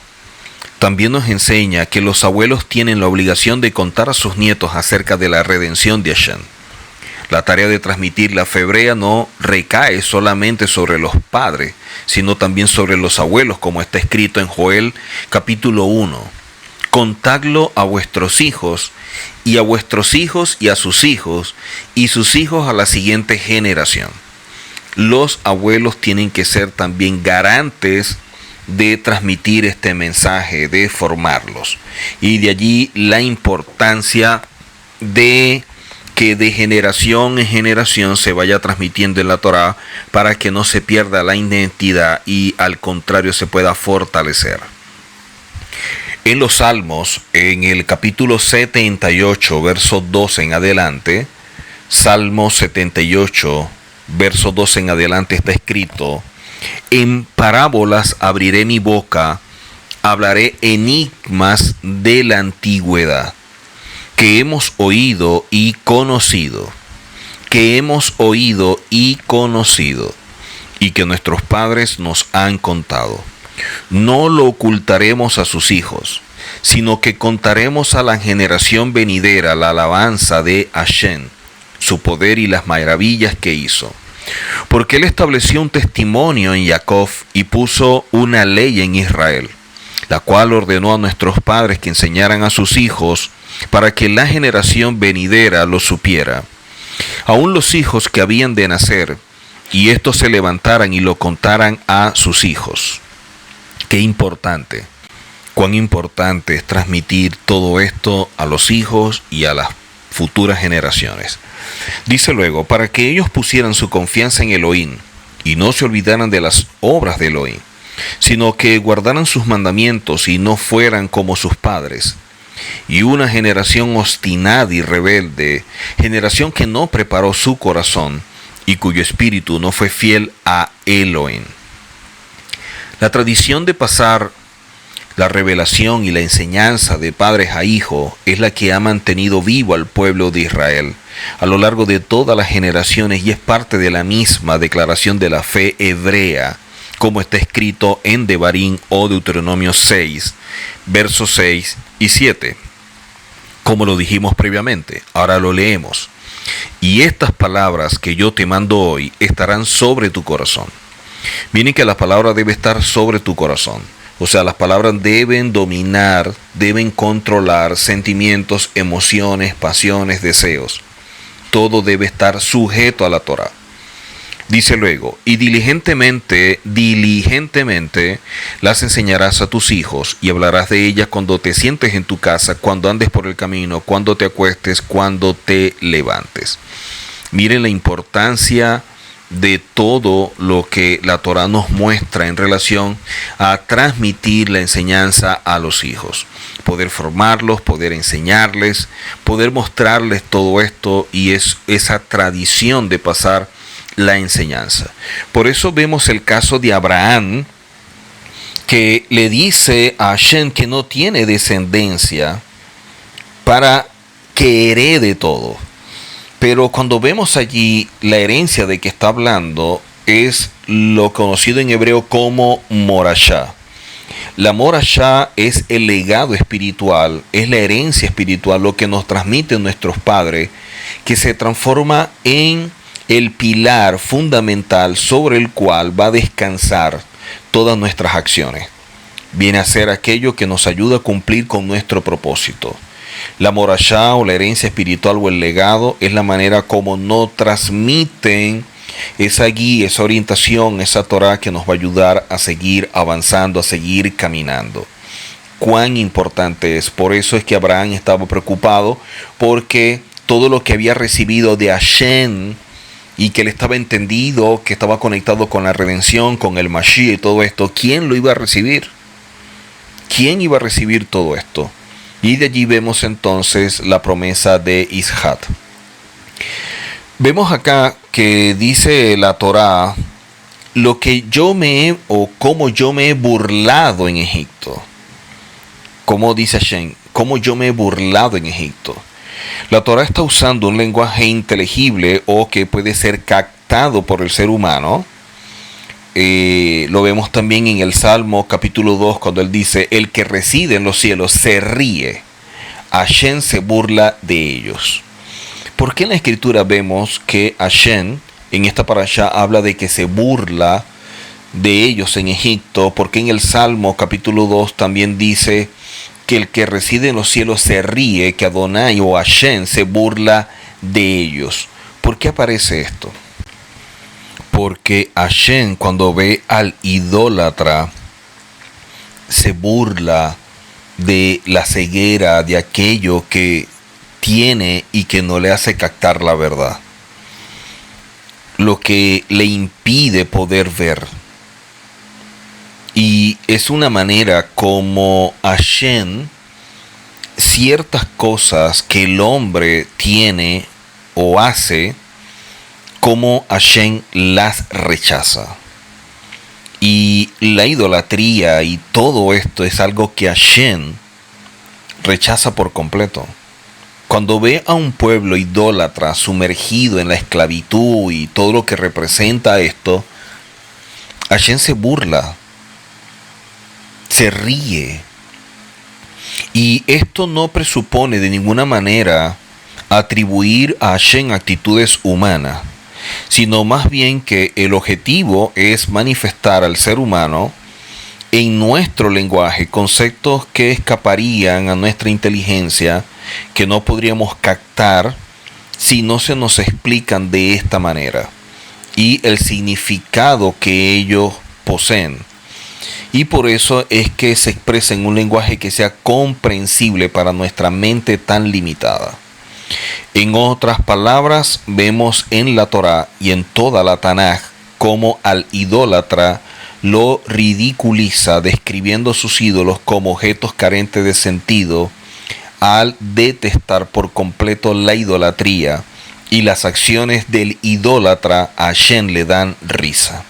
también nos enseña que los abuelos tienen la obligación de contar a sus nietos acerca de la redención de Hashem. La tarea de transmitir la fe hebrea no recae solamente sobre los padres, sino también sobre los abuelos, como está escrito en Joel capítulo 1. Contadlo a vuestros hijos, y a vuestros hijos y a sus hijos a la siguiente generación. Los abuelos tienen que ser también garantes de transmitir este mensaje, de formarlos. Y de allí la importancia de que de generación en generación se vaya transmitiendo en la Torá para que no se pierda la identidad y al contrario se pueda fortalecer. En los Salmos, en el capítulo 78, verso 12 en adelante, Salmo 78, verso 12 en adelante está escrito: en parábolas abriré mi boca, hablaré enigmas de la antigüedad, que hemos oído y conocido, y que nuestros padres nos han contado. No lo ocultaremos a sus hijos, sino que contaremos a la generación venidera la alabanza de Hashem, su poder y las maravillas que hizo. Porque él estableció un testimonio en Jacob y puso una ley en Israel, la cual ordenó a nuestros padres que enseñaran a sus hijos para que la generación venidera lo supiera, aun los hijos que habían de nacer, y estos se levantaran y lo contaran a sus hijos. Qué importante, cuán importante es transmitir todo esto a los hijos y a las futuras generaciones. Dice luego, para que ellos pusieran su confianza en Elohim y no se olvidaran de las obras de Elohim, sino que guardaran sus mandamientos y no fueran como sus padres. Y una generación obstinada y rebelde, generación que no preparó su corazón y cuyo espíritu no fue fiel a Elohim. La tradición de pasar la revelación y la enseñanza de padres a hijos es la que ha mantenido vivo al pueblo de Israel a lo largo de todas las generaciones y es parte de la misma declaración de la fe hebrea, como está escrito en Devarim o Deuteronomio 6, versos 6 y 7. Como lo dijimos previamente, ahora lo leemos. Y estas palabras que yo te mando hoy estarán sobre tu corazón. Miren que la palabra debe estar sobre tu corazón. O sea, las palabras deben dominar, deben controlar sentimientos, emociones, pasiones, deseos. Todo debe estar sujeto a la Torá. Dice luego, y diligentemente las enseñarás a tus hijos y hablarás de ellas cuando te sientes en tu casa, cuando andes por el camino, cuando te acuestes, cuando te levantes. Miren la importancia de todo lo que la Torá nos muestra en relación a transmitir la enseñanza a los hijos. Poder formarlos, poder enseñarles, poder mostrarles todo esto y es esa tradición de pasar la enseñanza. Por eso vemos el caso de Abraham, que le dice a Hashem que no tiene descendencia para que herede todo. Pero cuando vemos allí la herencia de que está hablando es lo conocido en hebreo como morashá. La morashá es el legado espiritual, es la herencia espiritual, lo que nos transmiten nuestros padres, que se transforma en el pilar fundamental sobre el cual va a descansar todas nuestras acciones. Viene a ser aquello que nos ayuda a cumplir con nuestro propósito. La morashá o la herencia espiritual o el legado es la manera como nos transmiten esa guía, esa orientación, esa Torá que nos va a ayudar a seguir avanzando, a seguir caminando. Cuán importante es. Por eso es que Abraham estaba preocupado porque todo lo que había recibido de Hashem y que él estaba entendido, que estaba conectado con la redención, con el Mashiach y todo esto, ¿quién lo iba a recibir? ¿Quién iba a recibir todo esto? Y de allí vemos entonces la promesa de Isaac. Vemos acá que dice la Torá, lo que yo me he, o cómo yo me he burlado en Egipto. Como dice Hashem, cómo yo me he burlado en Egipto. La Torá está usando un lenguaje inteligible o que puede ser captado por el ser humano. Lo vemos también en el Salmo capítulo 2 cuando él dice, el que reside en los cielos se ríe, Hashem se burla de ellos. ¿Por qué en la escritura vemos que Hashem en esta parashá habla de que se burla de ellos en Egipto? Porque en el Salmo capítulo 2 también dice que el que reside en los cielos se ríe, que Adonai o Hashem se burla de ellos. ¿Por qué aparece esto? Porque Hashem, cuando ve al idólatra, se burla de la ceguera, de aquello que tiene y que no le hace captar la verdad, lo que le impide poder ver. Y es una manera como Hashem, ciertas cosas que el hombre tiene o hace, como Hashem las rechaza. Y la idolatría y todo esto es algo que Hashem rechaza por completo. Cuando ve a un pueblo idólatra sumergido en la esclavitud y todo lo que representa esto, Hashem se burla, se ríe. Y esto no presupone de ninguna manera atribuir a Hashem actitudes humanas, sino más bien que el objetivo es manifestar al ser humano en nuestro lenguaje conceptos que escaparían a nuestra inteligencia, que no podríamos captar si no se nos explican de esta manera, y el significado que ellos poseen. Y por eso es que se expresa en un lenguaje que sea comprensible para nuestra mente tan limitada. En otras palabras, vemos en la Torá y en toda la Tanaj cómo al idólatra lo ridiculiza, describiendo sus ídolos como objetos carentes de sentido, al detestar por completo la idolatría, y las acciones del idólatra a Hashem le dan risa.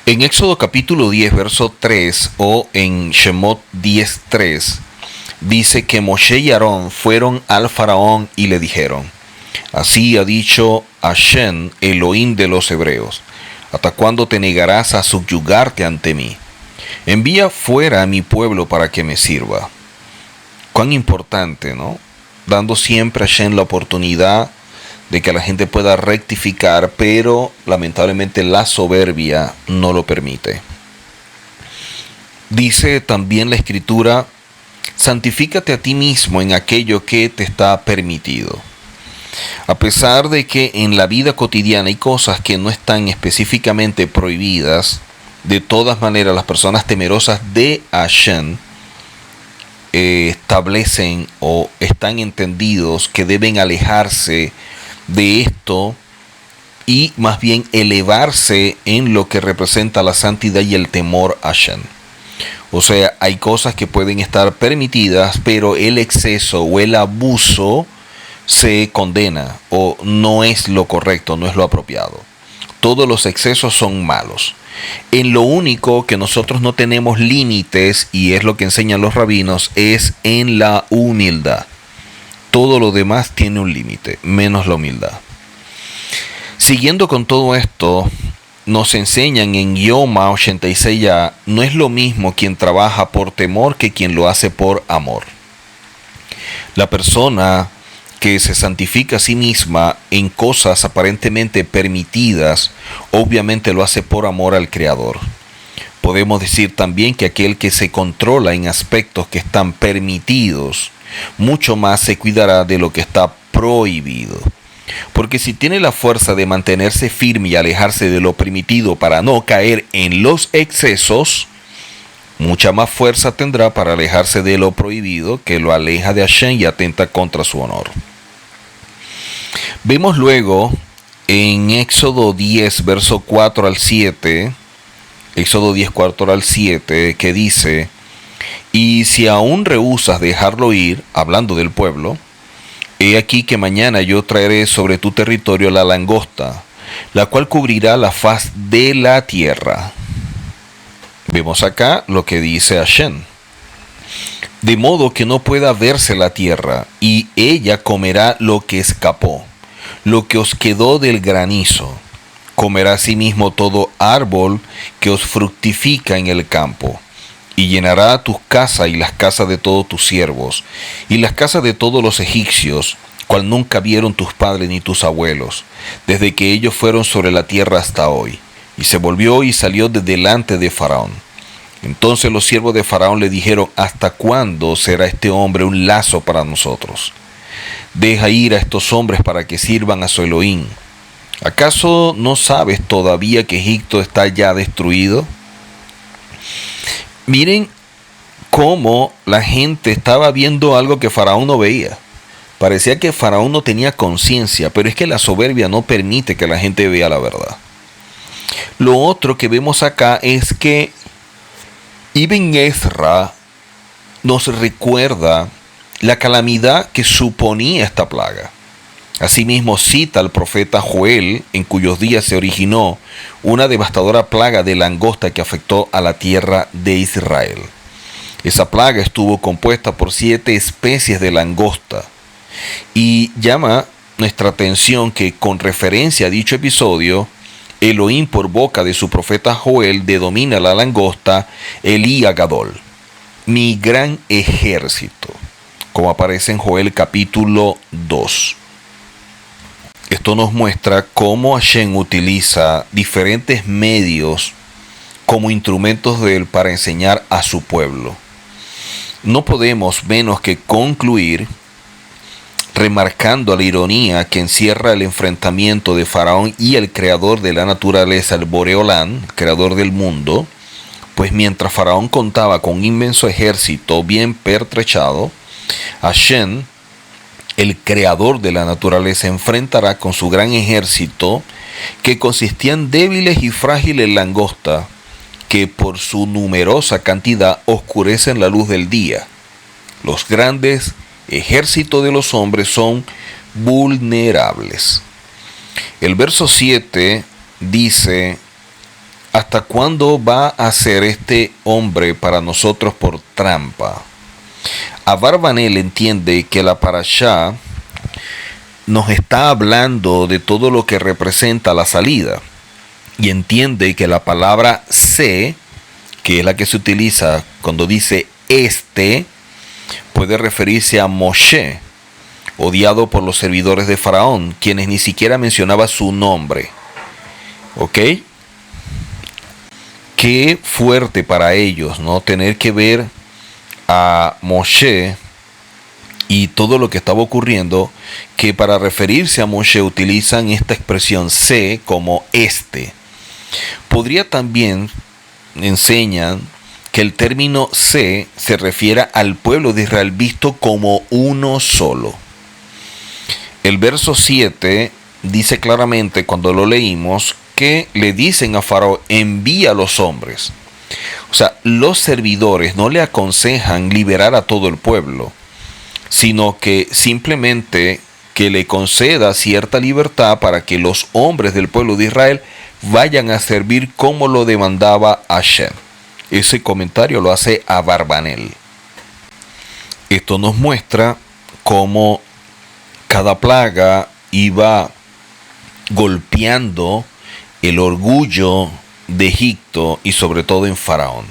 En Éxodo capítulo 10, verso 3, o en Shemot 10:3, dice que Moshe y Aarón fueron al faraón y le dijeron, así ha dicho Hashem, Elohim de los hebreos, ¿hasta cuándo te negarás a subyugarte ante mí? Envía fuera a mi pueblo para que me sirva. Cuán importante, ¿no? Dando siempre a Hashem la oportunidad de que la gente pueda rectificar, pero lamentablemente la soberbia no lo permite. Dice también la Escritura, santifícate a ti mismo en aquello que te está permitido. A pesar de que en la vida cotidiana hay cosas que no están específicamente prohibidas, de todas maneras las personas temerosas de Hashem establecen o están entendidos que deben alejarse de esto y más bien elevarse en lo que representa la santidad y el temor a Hashem. O sea, hay cosas que pueden estar permitidas, pero el exceso o el abuso se condena o no es lo correcto, no es lo apropiado. Todos los excesos son malos. En lo único que nosotros no tenemos límites, y es lo que enseñan los rabinos, es en la humildad. Todo lo demás tiene un límite, menos la humildad. Siguiendo con todo esto, nos enseñan en Yoma 86a, no es lo mismo quien trabaja por temor que quien lo hace por amor. La persona que se santifica a sí misma en cosas aparentemente permitidas, obviamente lo hace por amor al Creador. Podemos decir también que aquel que se controla en aspectos que están permitidos, mucho más se cuidará de lo que está prohibido. Porque si tiene la fuerza de mantenerse firme y alejarse de lo permitido para no caer en los excesos, mucha más fuerza tendrá para alejarse de lo prohibido, que lo aleja de Hashem y atenta contra su honor. Vemos luego en Éxodo 10, verso 4 al 7, Éxodo 10, 4 al 7, que dice: y si aún rehusas dejarlo ir, hablando del pueblo, he aquí que mañana yo traeré sobre tu territorio la langosta, la cual cubrirá la faz de la tierra. Vemos acá lo que dice Hashem. De modo que no pueda verse la tierra, y ella comerá lo que escapó, lo que os quedó del granizo. Comerá asimismo todo árbol que os fructifica en el campo, y llenará tus casas y las casas de todos tus siervos, y las casas de todos los egipcios, cual nunca vieron tus padres ni tus abuelos, desde que ellos fueron sobre la tierra hasta hoy. Y se volvió y salió de delante de Faraón. Entonces los siervos de Faraón le dijeron: ¿hasta cuándo será este hombre un lazo para nosotros? Deja ir a estos hombres para que sirvan a su Elohim. ¿Acaso no sabes todavía que Egipto está ya destruido? Miren cómo la gente estaba viendo algo que Faraón no veía. Parecía que Faraón no tenía conciencia, pero es que la soberbia no permite que la gente vea la verdad. Lo otro que vemos acá es que Ibn Ezra nos recuerda la calamidad que suponía esta plaga. Asimismo cita al profeta Joel, en cuyos días se originó una devastadora plaga de langosta que afectó a la tierra de Israel. Esa plaga estuvo compuesta por 7 especies de langosta, y llama nuestra atención que, con referencia a dicho episodio, Elohim, por boca de su profeta Joel, denomina la langosta Elí Agadol, mi gran ejército, como aparece en Joel capítulo 2. Esto nos muestra cómo Hashem utiliza diferentes medios como instrumentos de él para enseñar a su pueblo. No podemos menos que concluir remarcando la ironía que encierra el enfrentamiento de Faraón y el creador de la naturaleza, el Boreolán, creador del mundo, pues mientras Faraón contaba con un inmenso ejército bien pertrechado, Hashem, el creador de la naturaleza, enfrentará con su gran ejército, que consistía en débiles y frágiles langostas, que por su numerosa cantidad oscurecen la luz del día. Los grandes ejércitos de los hombres son vulnerables. El verso 7 dice: ¿hasta cuándo va a ser este hombre para nosotros por trampa? Abarbanel entiende que la parashá nos está hablando de todo lo que representa la salida, y entiende que la palabra se, que es la que se utiliza cuando dice puede referirse a Moshe, odiado por los servidores de Faraón, quienes ni siquiera mencionaba su nombre. ¿Ok? Qué fuerte para ellos, ¿no? Tener que ver a Moshe y todo lo que estaba ocurriendo, que para referirse a Moshe utilizan esta expresión se como Podría también enseñan que el término se refiere al pueblo de Israel visto como uno solo. El verso 7 dice claramente, cuando lo leímos, que le dicen a Faraón: envía a los hombres. O sea, los servidores no le aconsejan liberar a todo el pueblo, sino que simplemente que le conceda cierta libertad para que los hombres del pueblo de Israel vayan a servir como lo demandaba Hashem. Ese comentario lo hace Abarbanel. Esto nos muestra cómo cada plaga iba golpeando el orgullo de Egipto y sobre todo en Faraón.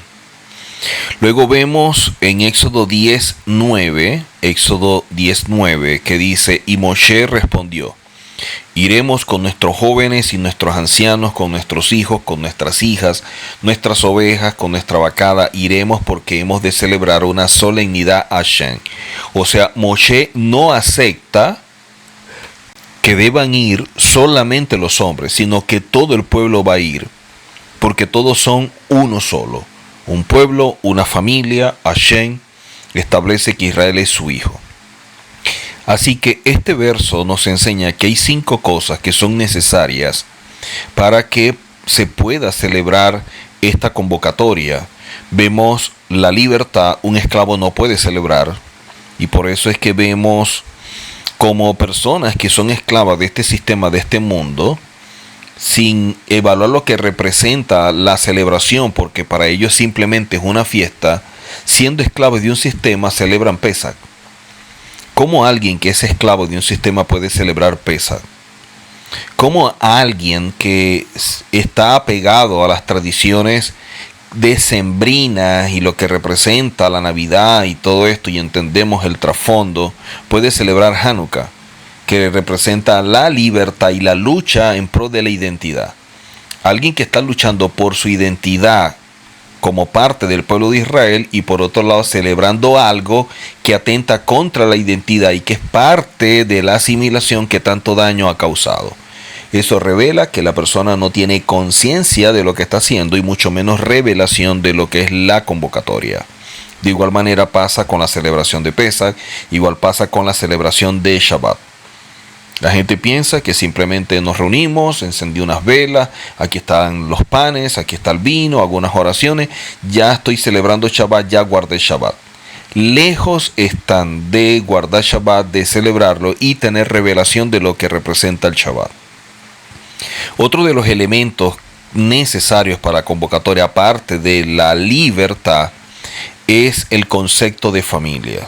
Luego vemos en Éxodo 10:9, que dice: y Moshe respondió: iremos con nuestros jóvenes y nuestros ancianos, con nuestros hijos, con nuestras hijas, nuestras ovejas, con nuestra vacada, iremos porque hemos de celebrar una solemnidad a Hashem. O sea, Moshe no acepta que deban ir solamente los hombres, sino que todo el pueblo va a ir, porque todos son uno solo. Un pueblo, una familia. Hashem establece que Israel es su hijo. Así que este verso nos enseña que hay 5 cosas que son necesarias para que se pueda celebrar esta convocatoria. Vemos la libertad, un esclavo no puede celebrar, y por eso es que vemos como personas que son esclavas de este sistema, de este mundo, sin evaluar lo que representa la celebración, porque para ellos simplemente es una fiesta, siendo esclavos de un sistema, celebran Pesach. ¿Cómo alguien que es esclavo de un sistema puede celebrar Pesach? ¿Cómo alguien que está apegado a las tradiciones decembrinas y lo que representa la Navidad y todo esto, y entendemos el trasfondo, puede celebrar Hanukkah, que representa la libertad y la lucha en pro de la identidad? Alguien que está luchando por su identidad como parte del pueblo de Israel, y por otro lado celebrando algo que atenta contra la identidad y que es parte de la asimilación que tanto daño ha causado. Eso revela que la persona no tiene conciencia de lo que está haciendo y mucho menos revelación de lo que es la convocatoria. De igual manera pasa con la celebración de Pesach, igual pasa con la celebración de Shabbat. La gente piensa que simplemente nos reunimos, encendí unas velas, aquí están los panes, aquí está el vino, algunas oraciones, ya estoy celebrando Shabbat, ya guardé Shabbat. Lejos están de guardar Shabbat, de celebrarlo y tener revelación de lo que representa el Shabbat. Otro de los elementos necesarios para la convocatoria, aparte de la libertad, es el concepto de familia.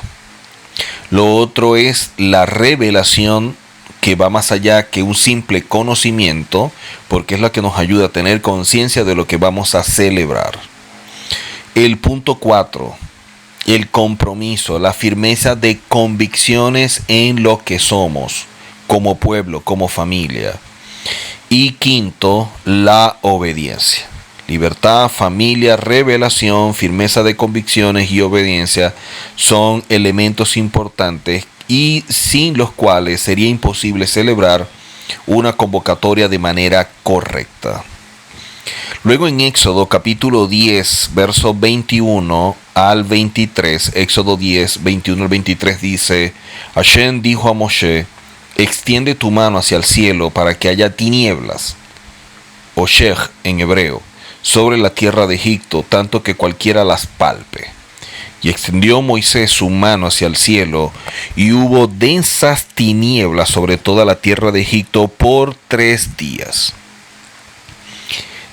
Lo otro es la revelación, que va más allá que un simple conocimiento, porque es la que nos ayuda a tener conciencia de lo que vamos a celebrar. El punto 4, el compromiso, la firmeza de convicciones en lo que somos, como pueblo, como familia. Y quinto, la obediencia. Libertad, familia, revelación, firmeza de convicciones y obediencia son elementos importantes y sin los cuales sería imposible celebrar una convocatoria de manera correcta. Luego en Éxodo capítulo 10, verso 21 al 23, Éxodo 10, 21 al 23 dice: Hashem dijo a Moshe: extiende tu mano hacia el cielo para que haya tinieblas, o shech en hebreo, sobre la tierra de Egipto, tanto que cualquiera las palpe. Y extendió Moisés su mano hacia el cielo, y hubo densas tinieblas sobre toda la tierra de Egipto por 3 días.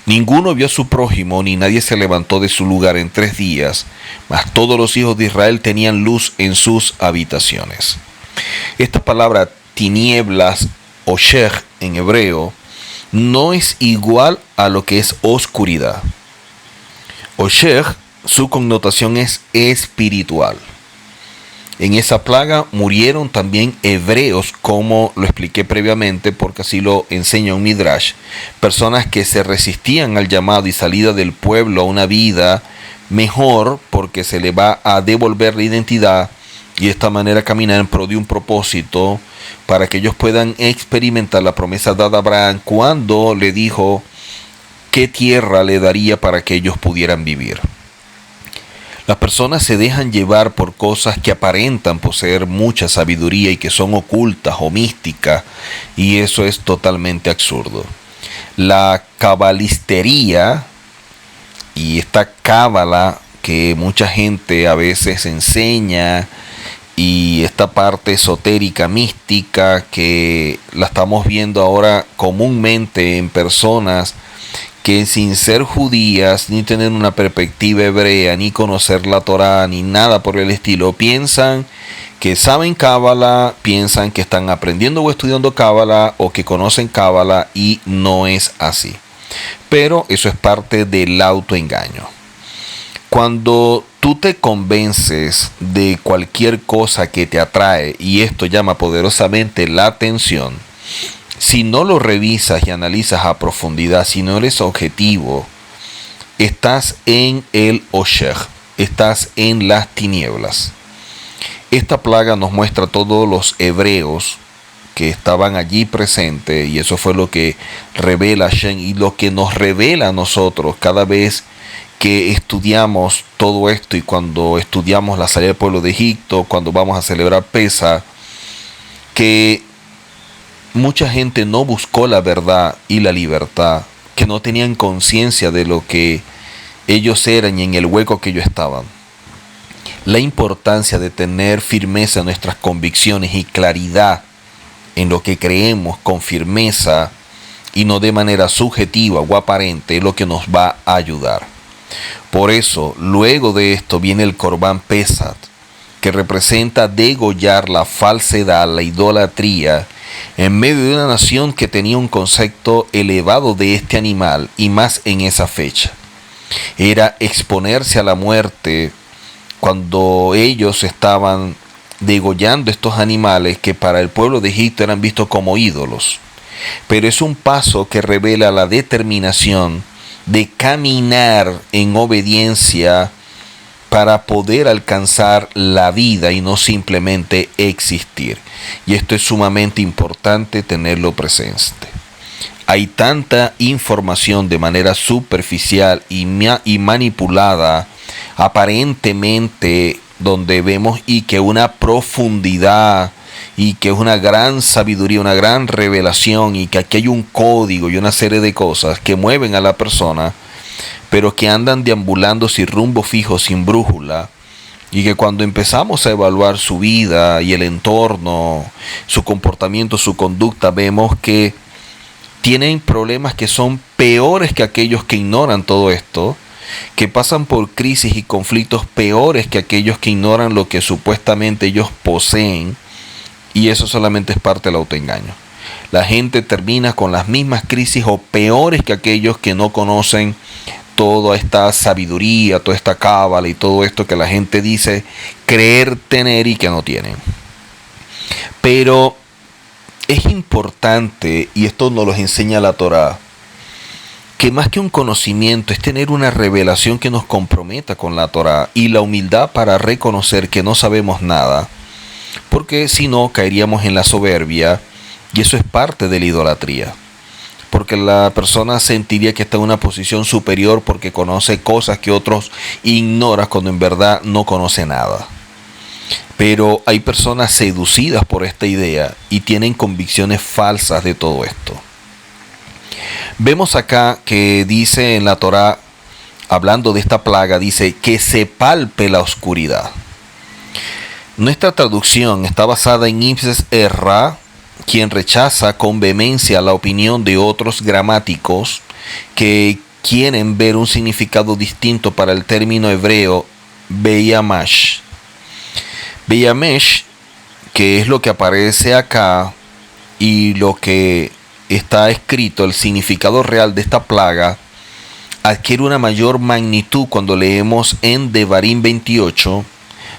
Ninguno vio a su prójimo, ni nadie se levantó de su lugar en 3 días, mas todos los hijos de Israel tenían luz en sus habitaciones. Esta palabra tinieblas o shech en hebreo no es igual a lo que es oscuridad. Oshech, su connotación es espiritual. En esa plaga murieron también hebreos, como lo expliqué previamente, porque así lo enseña un Midrash. Personas que se resistían al llamado y salida del pueblo a una vida mejor, porque se le va a devolver la identidad y de esta manera caminar en pro de un propósito, para que ellos puedan experimentar la promesa dada a Abraham cuando le dijo qué tierra le daría para que ellos pudieran vivir. Las personas se dejan llevar por cosas que aparentan poseer mucha sabiduría y que son ocultas o místicas, y eso es totalmente absurdo. La cabalistería y esta cábala que mucha gente a veces enseña, y esta parte esotérica, mística, que la estamos viendo ahora comúnmente en personas que sin ser judías, ni tener una perspectiva hebrea, ni conocer la Torá, ni nada por el estilo, piensan que saben cábala, piensan que están aprendiendo o estudiando cábala, o que conocen cábala, y no es así. Pero eso es parte del autoengaño. Cuando tú te convences de cualquier cosa que te atrae, y esto llama poderosamente la atención, si no lo revisas y analizas a profundidad, si no eres objetivo, estás en el Oshech, estás en las tinieblas. Esta plaga nos muestra a todos los hebreos que estaban allí presentes, y eso fue lo que revela Hashem y lo que nos revela a nosotros cada vez que estudiamos todo esto, y cuando estudiamos la salida del pueblo de Egipto, cuando vamos a celebrar Pesach, que mucha gente no buscó la verdad y la libertad, que no tenían conciencia de lo que ellos eran y en el hueco que ellos estaban. La importancia de tener firmeza en nuestras convicciones y claridad en lo que creemos con firmeza y no de manera subjetiva o aparente es lo que nos va a ayudar. Por eso, luego de esto viene el Corbán Pesat, que representa degollar la falsedad, la idolatría, en medio de una nación que tenía un concepto elevado de este animal, y más en esa fecha. Era exponerse a la muerte cuando ellos estaban degollando estos animales que para el pueblo de Egipto eran vistos como ídolos. Pero es un paso que revela la determinación de caminar en obediencia para poder alcanzar la vida y no simplemente existir. Y esto es sumamente importante tenerlo presente. Hay tanta información de manera superficial y manipulada, aparentemente, donde vemos y que una profundidad y que es una gran sabiduría, una gran revelación, y que aquí hay un código y una serie de cosas que mueven a la persona, pero que andan deambulando sin rumbo fijo, sin brújula, y que cuando empezamos a evaluar su vida y el entorno, su comportamiento, su conducta, vemos que tienen problemas que son peores que aquellos que ignoran todo esto, que pasan por crisis y conflictos peores que aquellos que ignoran lo que supuestamente ellos poseen, y eso solamente es parte del autoengaño. La gente termina con las mismas crisis o peores que aquellos que no conocen toda esta sabiduría, toda esta cábala y todo esto que la gente dice creer tener y que no tienen. Pero es importante, y esto nos lo enseña la Torá, que más que un conocimiento es tener una revelación que nos comprometa con la Torá y la humildad para reconocer que no sabemos nada, porque si no caeríamos en la soberbia, y eso es parte de la idolatría, porque la persona sentiría que está en una posición superior porque conoce cosas que otros ignoran cuando en verdad no conoce nada. Pero hay personas seducidas por esta idea y tienen convicciones falsas de todo esto. Vemos acá que dice en la Torá, hablando de esta plaga, dice que se palpe la oscuridad. Nuestra traducción está basada en Ibn Ezra, quien rechaza con vehemencia la opinión de otros gramáticos que quieren ver un significado distinto para el término hebreo Beyamash. Beyamash, que es lo que aparece acá y lo que está escrito, el significado real de esta plaga, adquiere una mayor magnitud cuando leemos en Devarim 28,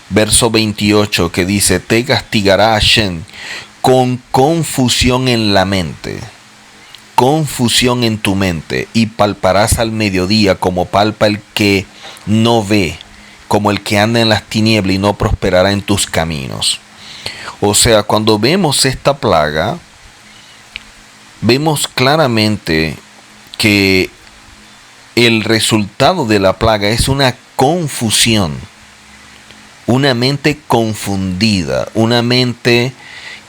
verso 28, que dice: te castigará Hashem con confusión en la mente, confusión en tu mente, y palparás al mediodía como palpa el que no ve, como el que anda en las tinieblas, y no prosperará en tus caminos. O sea, cuando vemos esta plaga, vemos claramente que el resultado de la plaga es una confusión, una mente confundida, una mente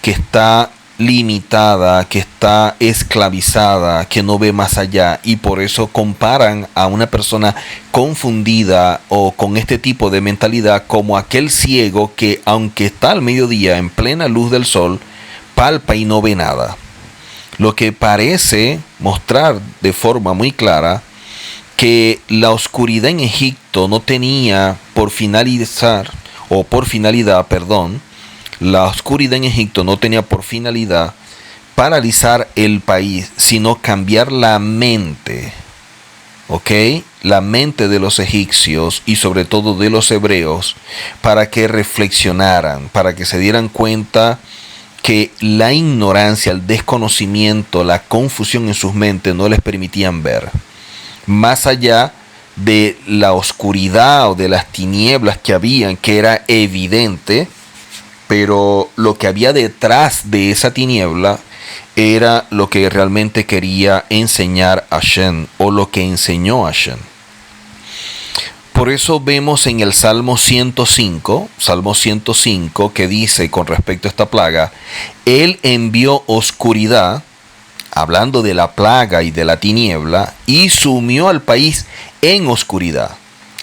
que está limitada, que está esclavizada, que no ve más allá, y por eso comparan a una persona confundida o con este tipo de mentalidad como aquel ciego que, aunque está al mediodía en plena luz del sol, palpa y no ve nada. Lo que parece mostrar de forma muy clara que la oscuridad en Egipto no tenía por finalidad, la oscuridad en Egipto no tenía por finalidad paralizar el país, sino cambiar la mente, ¿ok? La mente de los egipcios y sobre todo de los hebreos, para que reflexionaran, para que se dieran cuenta que la ignorancia, el desconocimiento, la confusión en sus mentes no les permitían ver más allá de la oscuridad o de las tinieblas que habían, que era evidente, pero lo que había detrás de esa tiniebla era lo que realmente quería enseñar Hashem, o lo que enseñó Hashem. Por eso vemos en el Salmo 105, que dice con respecto a esta plaga, Él envió oscuridad, hablando de la plaga y de la tiniebla, y sumió al país en oscuridad,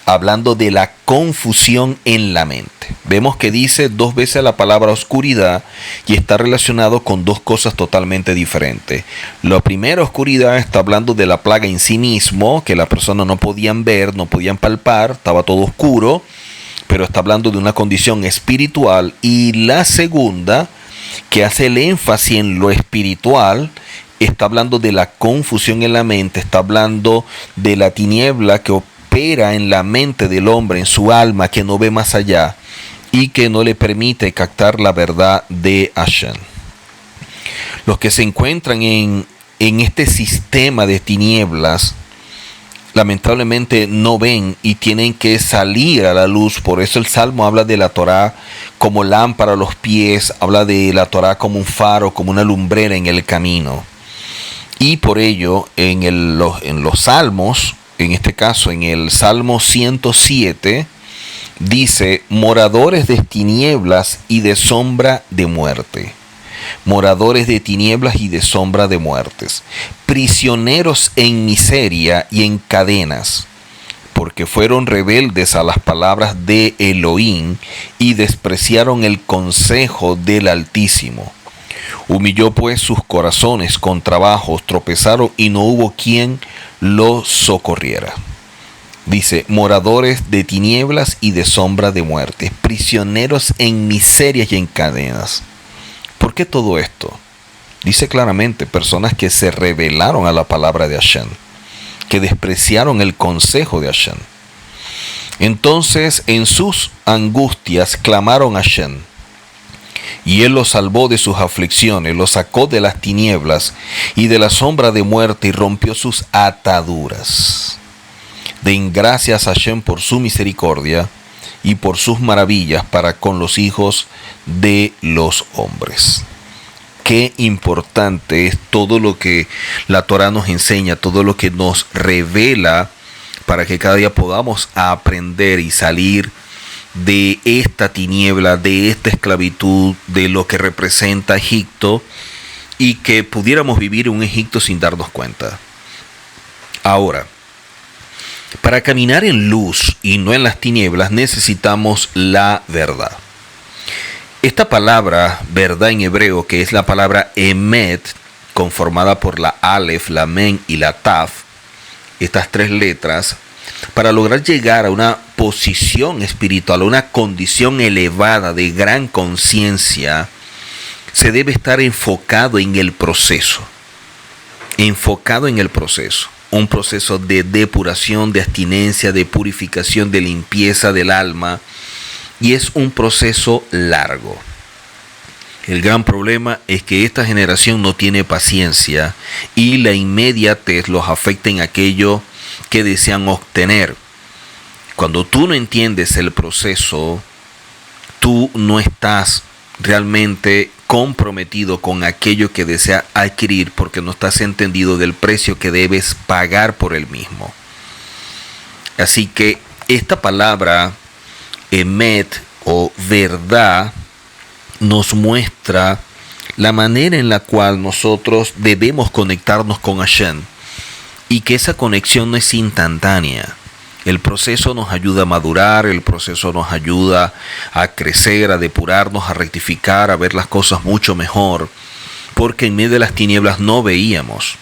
hablando de la confusión en la mente. Vemos que dice 2 veces la palabra oscuridad y está relacionado con 2 cosas totalmente diferentes. La primera, oscuridad, está hablando de la plaga en sí mismo, que las personas no podían ver, no podían palpar, estaba todo oscuro, pero está hablando de una condición espiritual. Y la segunda, que hace el énfasis en lo espiritual, está hablando de la confusión en la mente, está hablando de la tiniebla que opera en la mente del hombre, en su alma, que no ve más allá y que no le permite captar la verdad de Hashem. Los que se encuentran en este sistema de tinieblas, lamentablemente no ven y tienen que salir a la luz. Por eso el Salmo habla de la Torá como lámpara a los pies, habla de la Torá como un faro, como una lumbrera en el camino. Y por ello, en los Salmos, en este caso en el Salmo 107, dice, moradores de tinieblas y de sombra de muerte. Moradores de tinieblas y de sombra de muertes. Prisioneros en miseria y en cadenas, porque fueron rebeldes a las palabras de Elohim y despreciaron el consejo del Altísimo. Humilló pues sus corazones con trabajos, tropezaron y no hubo quien los socorriera. Dice, moradores de tinieblas y de sombra de muerte, prisioneros en miserias y en cadenas. ¿Por qué todo esto? Dice claramente, personas que se rebelaron a la palabra de Hashem, que despreciaron el consejo de Hashem. Entonces, en sus angustias clamaron a Hashem, y Él los salvó de sus aflicciones, los sacó de las tinieblas y de la sombra de muerte y rompió sus ataduras. Den gracias a Hashem por su misericordia y por sus maravillas para con los hijos de los hombres. Qué importante es todo lo que la Torá nos enseña, todo lo que nos revela para que cada día podamos aprender y salir de esta tiniebla, de esta esclavitud, de lo que representa Egipto, y que pudiéramos vivir en un Egipto sin darnos cuenta. Ahora, para caminar en luz y no en las tinieblas necesitamos la verdad. Esta palabra verdad en hebreo, que es la palabra emet, conformada por la alef, la men y la taf, estas 3 letras, para lograr llegar a una posición espiritual, a una condición elevada de gran conciencia, se debe estar enfocado en el proceso. Enfocado en el proceso. Un proceso de depuración, de abstinencia, de purificación, de limpieza del alma. Y es un proceso largo. El gran problema es que esta generación no tiene paciencia y la inmediatez los afecta en aquello que desean obtener. Cuando tú no entiendes el proceso, tú no estás realmente comprometido con aquello que deseas adquirir, porque no estás entendido del precio que debes pagar por el mismo. Así que esta palabra emet o verdad nos muestra la manera en la cual nosotros debemos conectarnos con Hashem, y que esa conexión no es instantánea. El proceso nos ayuda a madurar, el proceso nos ayuda a crecer, a depurarnos, a rectificar, a ver las cosas mucho mejor, porque en medio de las tinieblas no veíamos.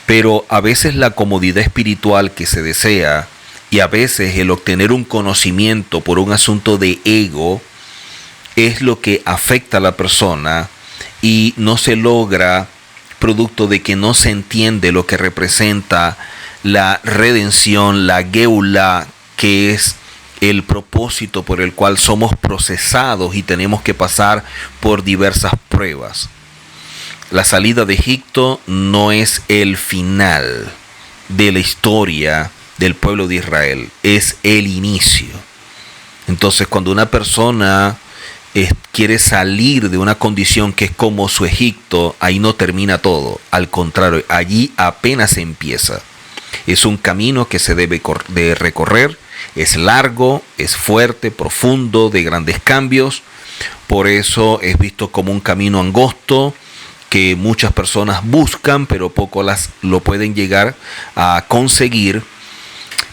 Pero a veces la comodidad espiritual que se desea, y a veces el obtener un conocimiento por un asunto de ego, es lo que afecta a la persona y no se logra, producto de que no se entiende lo que representa la redención, la geula, que es el propósito por el cual somos procesados y tenemos que pasar por diversas pruebas. La salida de Egipto no es el final de la historia del pueblo de Israel, es el inicio. Entonces, cuando una persona quiere salir de una condición que es como su Egipto, ahí no termina todo. Al contrario, allí apenas empieza. Es un camino que se debe de recorrer, es largo, es fuerte, profundo, de grandes cambios. Por eso es visto como un camino angosto que muchas personas buscan, pero poco lo pueden llegar a conseguir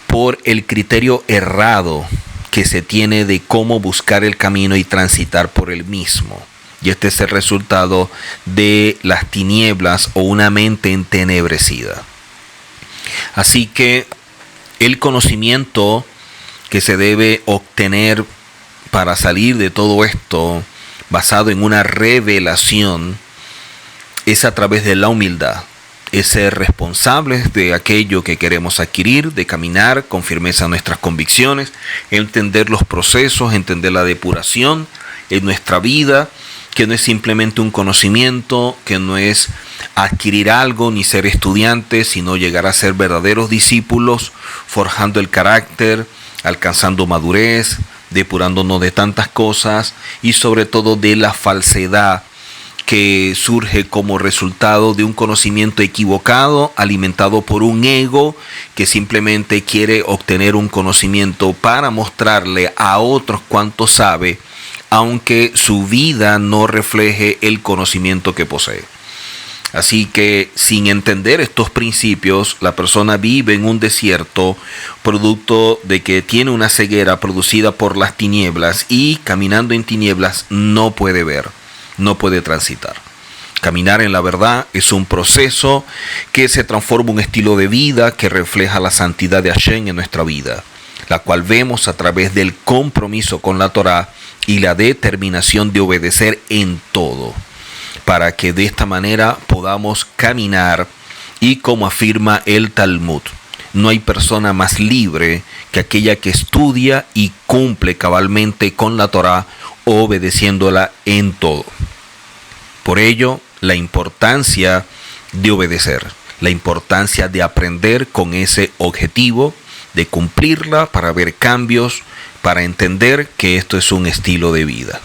por el criterio errado que se tiene de cómo buscar el camino y transitar por el mismo. Y este es el resultado de las tinieblas o una mente entenebrecida. Así que el conocimiento que se debe obtener para salir de todo esto, basado en una revelación, es a través de la humildad. Es ser responsables de aquello que queremos adquirir, de caminar con firmeza nuestras convicciones, entender los procesos, entender la depuración en nuestra vida, que no es simplemente un conocimiento, que no es adquirir algo ni ser estudiantes, sino llegar a ser verdaderos discípulos, forjando el carácter, alcanzando madurez, depurándonos de tantas cosas y sobre todo de la falsedad que surge como resultado de un conocimiento equivocado, alimentado por un ego que simplemente quiere obtener un conocimiento para mostrarle a otros cuánto sabe, aunque su vida no refleje el conocimiento que posee. Así que sin entender estos principios, la persona vive en un desierto, producto de que tiene una ceguera producida por las tinieblas y caminando en tinieblas no puede ver, no puede transitar. Caminar en la verdad es un proceso que se transforma en un estilo de vida que refleja la santidad de Hashem en nuestra vida, la cual vemos a través del compromiso con la Torá y la determinación de obedecer en todo, para que de esta manera podamos caminar y como afirma el Talmud, no hay persona más libre que aquella que estudia y cumple cabalmente con la Torá, obedeciéndola en todo. Por ello, la importancia de obedecer, la importancia de aprender con ese objetivo, de cumplirla para ver cambios, para entender que esto es un estilo de vida.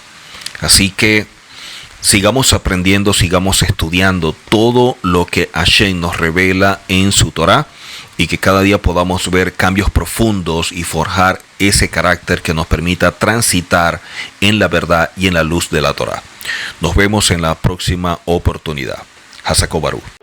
Así que sigamos aprendiendo, sigamos estudiando todo lo que Hashem nos revela en su Torá y que cada día podamos ver cambios profundos y forjar ese carácter que nos permita transitar en la verdad y en la luz de la Torá. Nos vemos en la próxima oportunidad. Hasako Baruch.